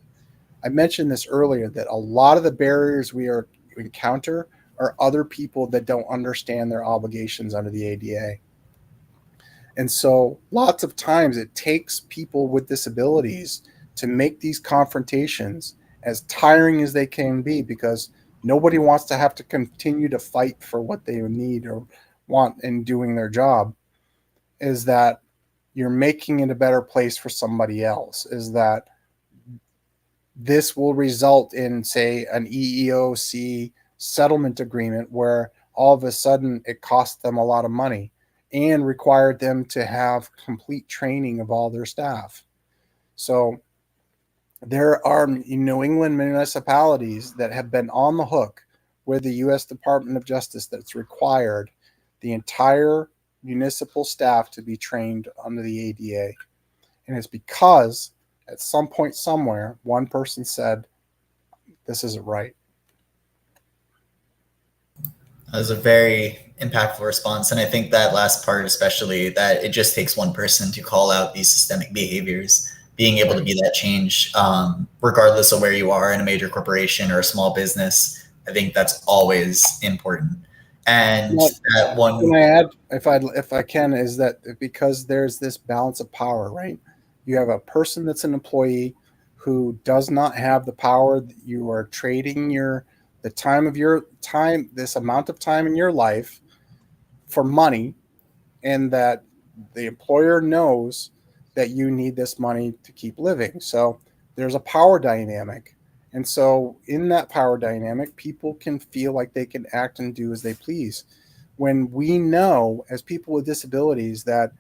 I mentioned this earlier, that a lot of the barriers we encounter are other people that don't understand their obligations under the ADA. And so lots of times it takes people with disabilities to make these confrontations as tiring as they can be, because nobody wants to have to continue to fight for what they need or want in doing their job. Is that you're making it a better place for somebody else, is that this will result in, say, an EEOC settlement agreement where all of a sudden it cost them a lot of money and required them to have complete training of all their staff. So there are New England municipalities that have been on the hook with the U.S. Department of Justice that's required the entire municipal staff to be trained under the ADA. And it's because at some point somewhere, one person said, this isn't right. That was a very impactful response. And I think that last part, especially, that it just takes one person to call out these systemic behaviors, being able to be that change, regardless of where you are in a major corporation or a small business. I think that's always important. And that one, can I add, if I can, is that because there's this balance of power, right? You have a person that's an employee who does not have the power. You are trading the time of your time, this amount of time in your life, for money, and that the employer knows that you need this money to keep living. So there's a power dynamic. And so in that power dynamic, people can feel like they can act and do as they please. When we know, as people with disabilities, that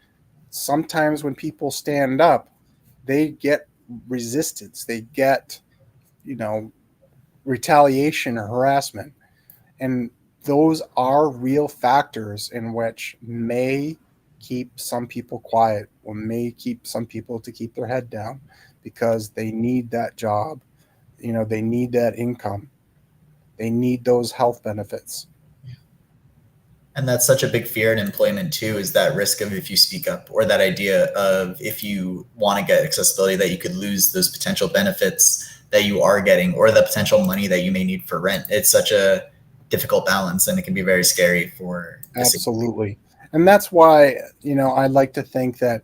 sometimes when people stand up, they get resistance, they get, retaliation or harassment. And those are real factors in which may keep some people quiet, or may keep some people to keep their head down, because they need that job. They need that income. They need those health benefits. And that's such a big fear in employment too, is that risk of, if you speak up, or that idea of, if you want to get accessibility, that you could lose those potential benefits that you are getting, or the potential money that you may need for rent. It's such a difficult balance, and it can be very scary for. Absolutely. And that's why, I like to think that,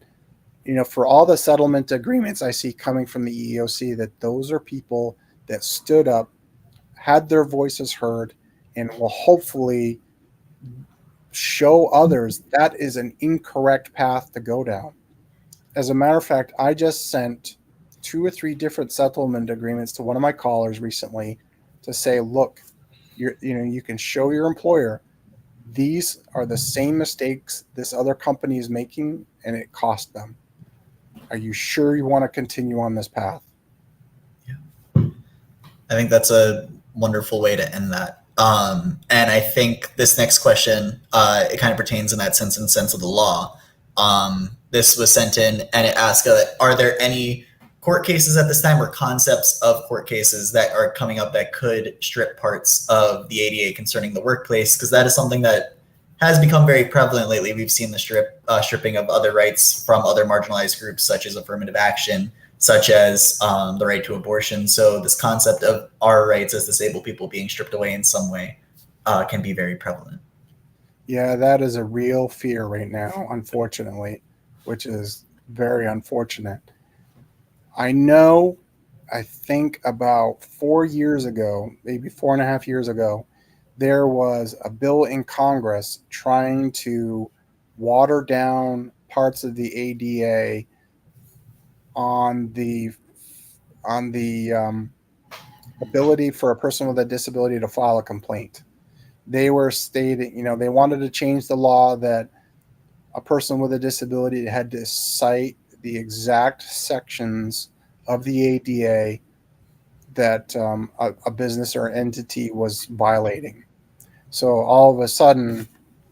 for all the settlement agreements I see coming from the EEOC, that those are people that stood up, had their voices heard, and will hopefully show others that is an incorrect path to go down. As a matter of fact, I just sent 2 or 3 different settlement agreements to one of my callers recently to say, look, you can show your employer these are the same mistakes this other company is making, and it cost them. Are you sure you want to continue on this path? Yeah. I think that's a wonderful way to end that. And I think this next question, it kind of pertains in that sense of the law. This was sent in, and it asked, are there any court cases at this time, or concepts of court cases that are coming up that could strip parts of the ADA concerning the workplace? Because that is something that has become very prevalent lately. We've seen the stripping of other rights from other marginalized groups, such as affirmative action, such as the right to abortion. So this concept of our rights as disabled people being stripped away in some way can be very prevalent. Yeah, that is a real fear right now, unfortunately, which is very unfortunate. I think about 4 years ago, maybe 4.5 years ago, there was a bill in Congress trying to water down parts of the ADA on the ability for a person with a disability to file a complaint. They were stating, they wanted to change the law that a person with a disability had to cite the exact sections of the ADA that a business or entity was violating. So all of a sudden,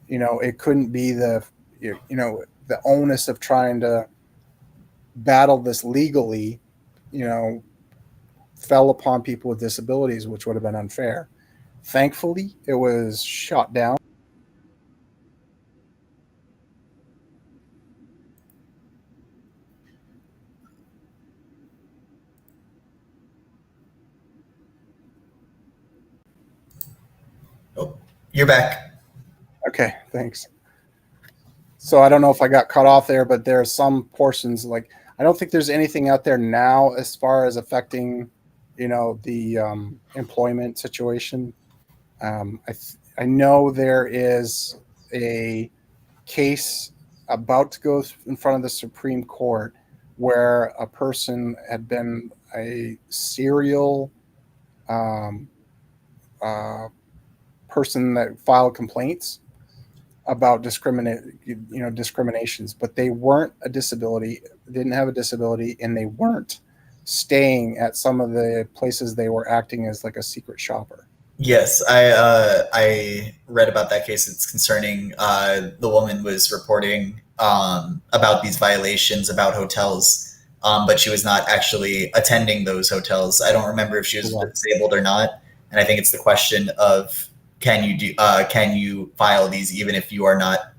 it couldn't be the onus of trying to battle this legally, fell upon people with disabilities, which would have been unfair. Thankfully, it was shot down. Oh, you're back. Okay, thanks. So I don't know if I got cut off there, but there are some portions I don't think there's anything out there now as far as affecting, the employment situation. I know there is a case about to go in front of the Supreme Court where a person had been a serial um, uh, person that filed complaints about discriminations, but they weren't a disability, didn't have a disability, and they weren't staying at some of the places. They were acting as like a secret shopper. Yes, I read about that case. It's concerning. The woman was reporting about these violations about hotels, but she was not actually attending those hotels. I don't remember if she was disabled or not, and I think it's the question of can you file these even if you are not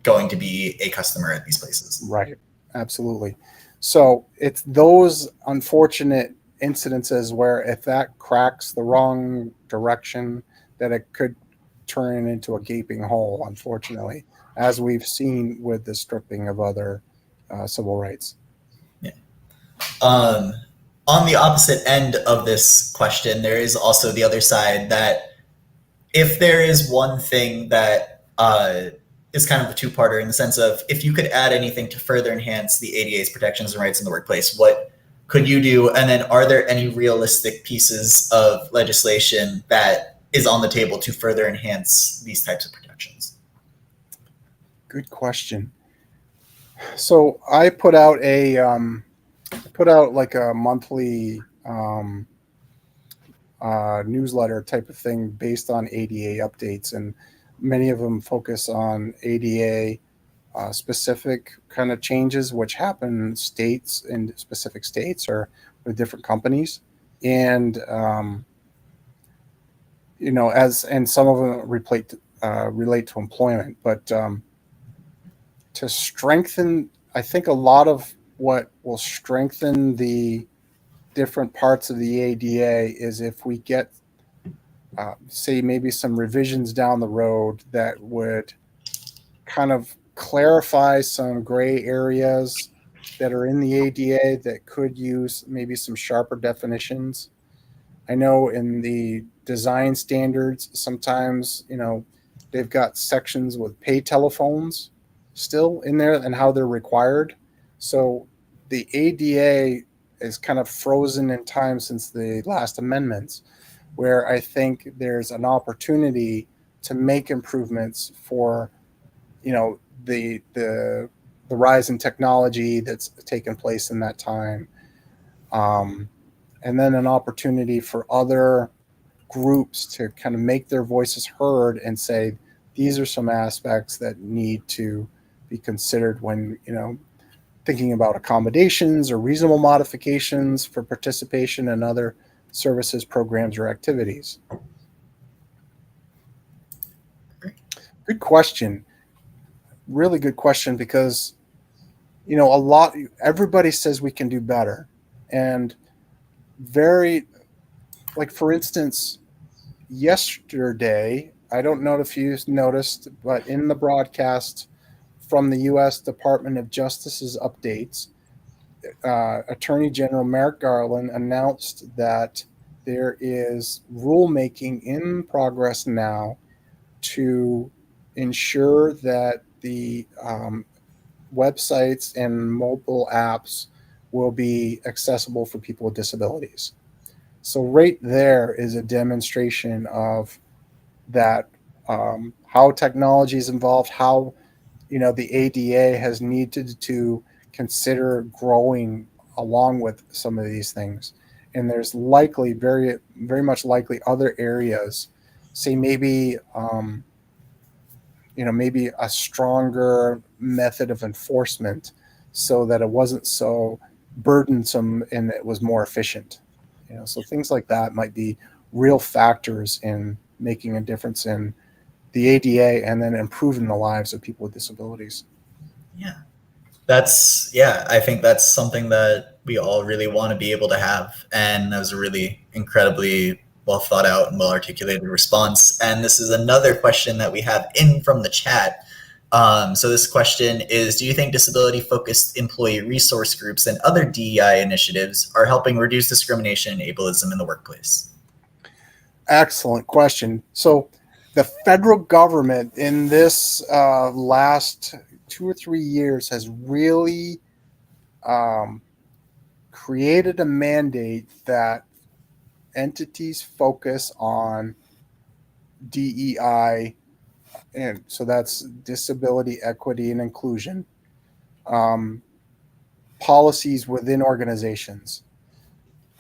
going to be a customer at these places? Right, absolutely. So it's those unfortunate incidences where if that cracks the wrong direction, that it could turn into a gaping hole, unfortunately, as we've seen with the stripping of other civil rights. Yeah. On the opposite end of this question, there is also the other side that if there is one thing that is kind of a two-parter in the sense of if you could add anything to further enhance the ADA's protections and rights in the workplace, what could you do? And then are there any realistic pieces of legislation that is on the table to further enhance these types of protections? Good question. So I put out like a monthly newsletter type of thing based on ADA updates, and many of them focus on ADA specific kind of changes which happen in specific states or with different companies, and and some of them relate to employment, but to strengthen, I think a lot of what will strengthen the different parts of the ADA is if we get, say, maybe some revisions down the road that would kind of clarify some gray areas that are in the ADA that could use maybe some sharper definitions. I know in the design standards, sometimes, they've got sections with pay telephones still in there and how they're required. So the ADA is kind of frozen in time since the last amendments, where I think there's an opportunity to make improvements for, the rise in technology that's taken place in that time. And then an opportunity for other groups to kind of make their voices heard and say, these are some aspects that need to be considered when, thinking about accommodations or reasonable modifications for participation in other services, programs, or activities. Good question. Really good question, because everybody says we can do better, and very, like, for instance, yesterday, I don't know if you noticed, but in the broadcast from the U.S. Department of Justice's updates, Attorney General Merrick Garland announced that there is rulemaking in progress now to ensure that the websites and mobile apps will be accessible for people with disabilities. So right there is a demonstration of that, how technology is involved, how the ADA has needed to consider growing along with some of these things. And there's likely, very, very much likely, other areas, say maybe maybe a stronger method of enforcement so that it wasn't so burdensome and it was more efficient. So things like that might be real factors in making a difference in the ADA and then improving the lives of people with disabilities. Yeah. I think that's something that we all really want to be able to have. And that was a really incredibly well thought out and well articulated response. And this is another question that we have in from the chat. So this question is, do you think disability-focused employee resource groups and other DEI initiatives are helping reduce discrimination and ableism in the workplace? Excellent question. So the federal government in this last 2 or 3 years has really created a mandate that entities focus on DEI, and so that's disability, equity, and inclusion, policies within organizations.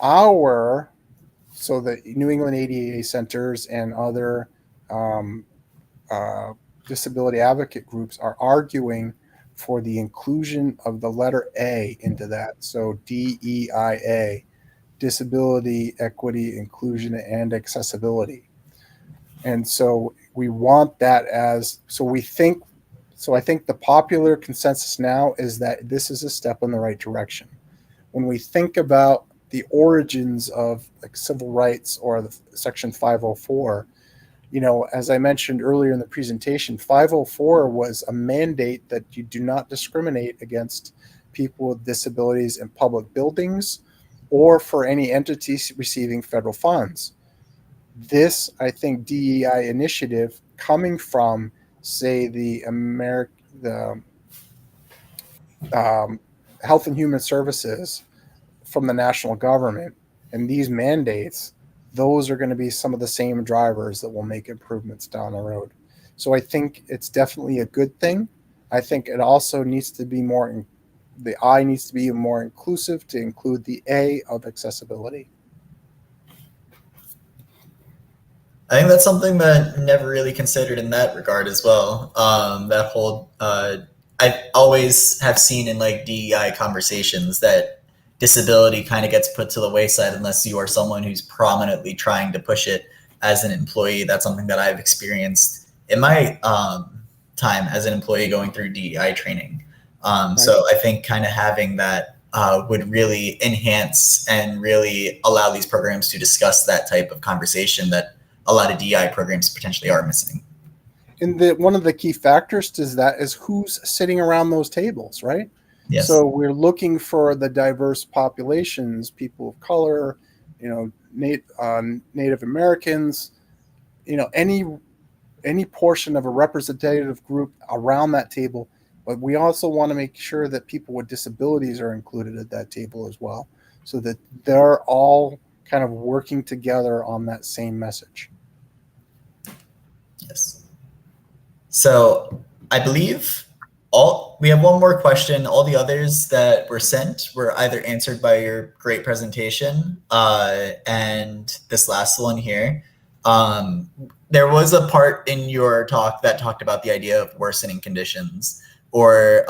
So the New England ADA centers and other disability advocate groups are arguing for the inclusion of the letter A into that. So DEIA, disability, equity, inclusion, and accessibility. And so we want that I think the popular consensus now is that this is a step in the right direction. When we think about the origins of like civil rights or the Section 504, as I mentioned earlier in the presentation, 504 was a mandate that you do not discriminate against people with disabilities in public buildings or for any entities receiving federal funds. This, I think, DEI initiative coming from, say, the Health and Human Services from the national government, and these mandates, those are going to be some of the same drivers that will make improvements down the road. So I think it's definitely a good thing. I think it also needs to be the I needs to be more inclusive to include the A of accessibility. I think that's something that never really considered in that regard as well. That whole, I always have seen in like DEI conversations that disability kind of gets put to the wayside unless you are someone who's prominently trying to push it as an employee. That's something that I've experienced in my time as an employee going through DEI training. Right. So I think kind of having that would really enhance and really allow these programs to discuss that type of conversation that a lot of DEI programs potentially are missing. And one of the key factors to that is who's sitting around those tables, right? Yes. So we're looking for the diverse populations, people of color, Native Americans, any portion of a representative group around that table. But we also want to make sure that people with disabilities are included at that table as well, so that they're all kind of working together on that same message. Yes. So I believe we have one more question. All the others that were sent were either answered by your great presentation and this last one here. There was a part in your talk that talked about the idea of worsening conditions, or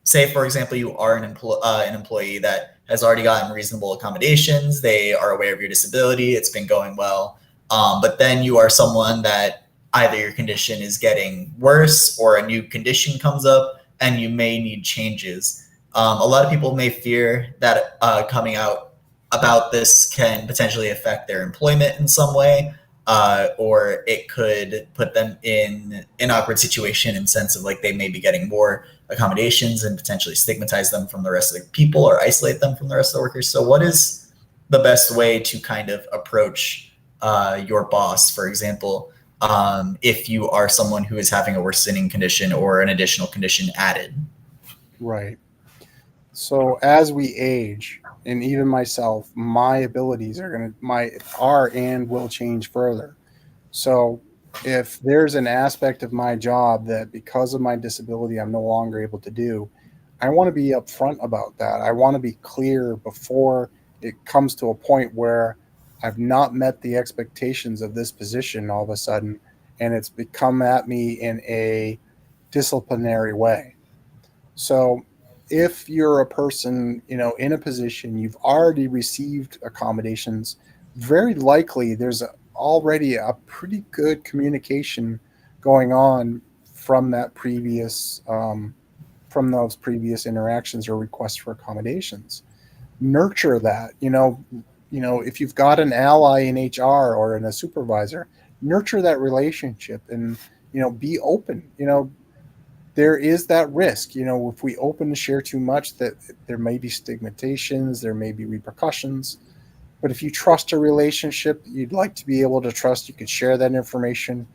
say, for example, you are an employee that has already gotten reasonable accommodations. They are aware of your disability. It's been going well. But then you are someone that either your condition is getting worse or a new condition comes up and you may need changes. A lot of people may fear that coming out about this can potentially affect their employment in some way, or it could put them in an awkward situation in sense of like they may be getting more accommodations and potentially stigmatize them from the rest of the people or isolate them from the rest of the workers. So what is the best way to kind of approach your boss, for example, if you are someone who is having a worsening condition or an additional condition added? Right. So as we age, and even myself, my abilities are and will change further. So if there's an aspect of my job that because of my disability I'm no longer able to do, I want to be upfront about that. I want to be clear before it comes to a point where I've not met the expectations of this position all of a sudden, and it's become at me in a disciplinary way. So if you're a person, in a position you've already received accommodations, very likely there's already a pretty good communication going on from that previous from those previous interactions or requests for accommodations. Nurture that. If you've got an ally in HR or in a supervisor, nurture that relationship and be open. There is that risk, if we open and share too much, that there may be stigmatizations, there may be repercussions. But if you trust a relationship, you'd like to be able to trust, you could share that information.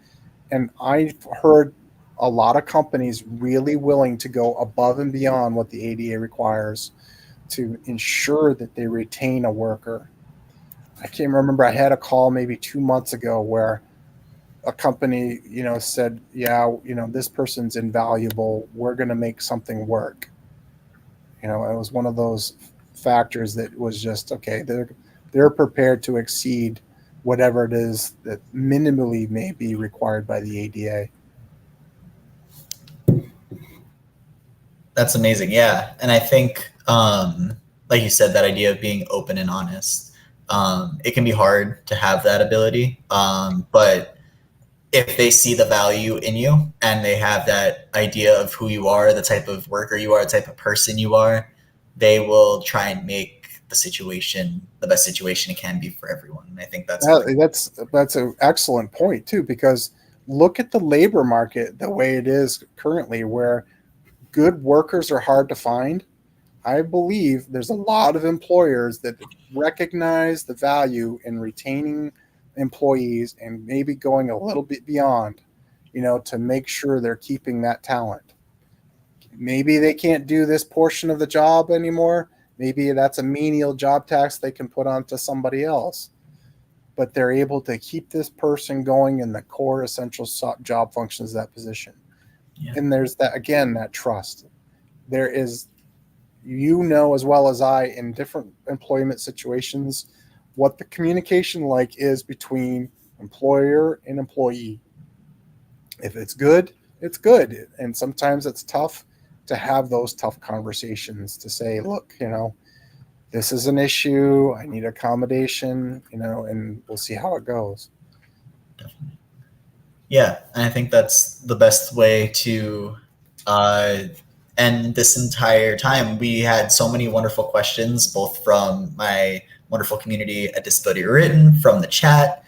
And I've heard a lot of companies really willing to go above and beyond what the ADA requires to ensure that they retain a worker. I can't remember, I had a call maybe 2 months ago where a company, said, yeah, this person's invaluable. We're going to make something work. It was one of those factors that was just, okay, they're prepared to exceed whatever it is that minimally may be required by the ADA. That's amazing. Yeah. And I think, like you said, that idea of being open and honest, it can be hard to have that ability. But if they see the value in you and they have that idea of who you are, the type of worker you are, the type of person you are, they will try and make the situation the best situation it can be for everyone. And I think that's an excellent point too, because look at the labor market the way it is currently, where good workers are hard to find. I believe there's a lot of employers that recognize the value in retaining employees and maybe going a little bit beyond, to make sure they're keeping that talent. Maybe they can't do this portion of the job anymore. Maybe that's a menial job tax they can put onto somebody else, but they're able to keep this person going in the core essential job functions of that position. Yeah. And there's that, again, that trust. There is, as well as I, in different employment situations, what the communication is between employer and employee. If it's good, it's good. And sometimes it's tough to have those tough conversations to say, look, this is an issue. I need accommodation, and we'll see how it goes. Definitely. Yeah. And I think that's the best way to end this entire time. We had so many wonderful questions, both from my wonderful community at Disability Rewritten, from the chat.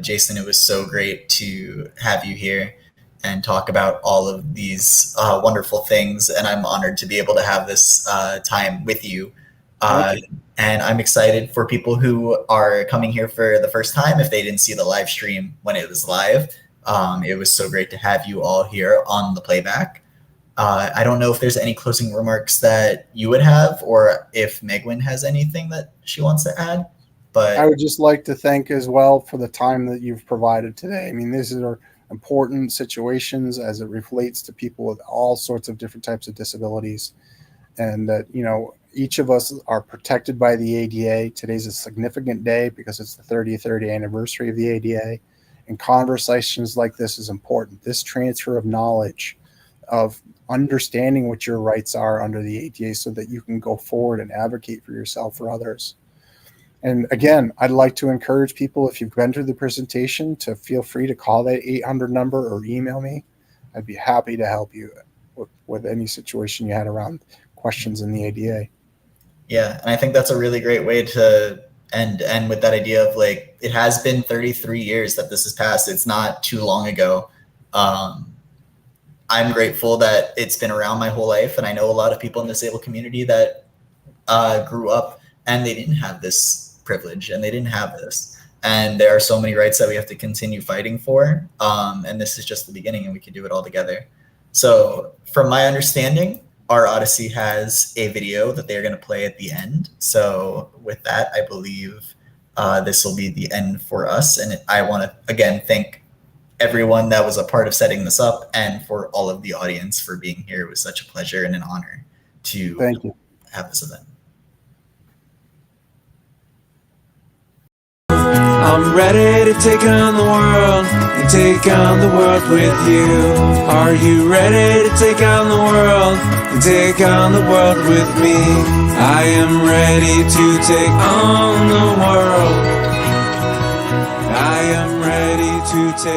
Jason, it was so great to have you here and talk about all of these wonderful things. And I'm honored to be able to have this time with you. And I'm excited for people who are coming here for the first time, if they didn't see the live stream when it was live. It was so great to have you all here on the playback. I don't know if there's any closing remarks that you would have, or if Megwin has anything that she wants to add. But I would just like to thank as well for the time that you've provided today. I mean, these are important situations as it relates to people with all sorts of different types of disabilities, and that each of us are protected by the ADA. Today's a significant day because it's the 30th anniversary of the ADA, and conversations like this is important. This transfer of knowledge, of understanding what your rights are under the ADA, so that you can go forward and advocate for yourself or others. And again, I'd like to encourage people, if you've been through the presentation, to feel free to call that 800 number or email me. I'd be happy to help you with any situation you had around questions in the ADA. Yeah, and I think that's a really great way to end with that idea of like, it has been 33 years that this has passed. It's not too long ago. I'm grateful that it's been around my whole life, and I know a lot of people in the disabled community that grew up and they didn't have this privilege and they didn't have this. And there are so many rights that we have to continue fighting for. And this is just the beginning, and we can do it all together. So from my understanding, our Odyssey has a video that they're going to play at the end. So with that, I believe this will be the end for us. And I want to, again, thank everyone that was a part of setting this up, and for all of the audience for being here. It was such a pleasure and an honor to Thank you. have this event. I'm ready to take on the world and take on the world with you. Are you ready to take on the world and take on the world with me? I am ready to take on the world. I am ready to take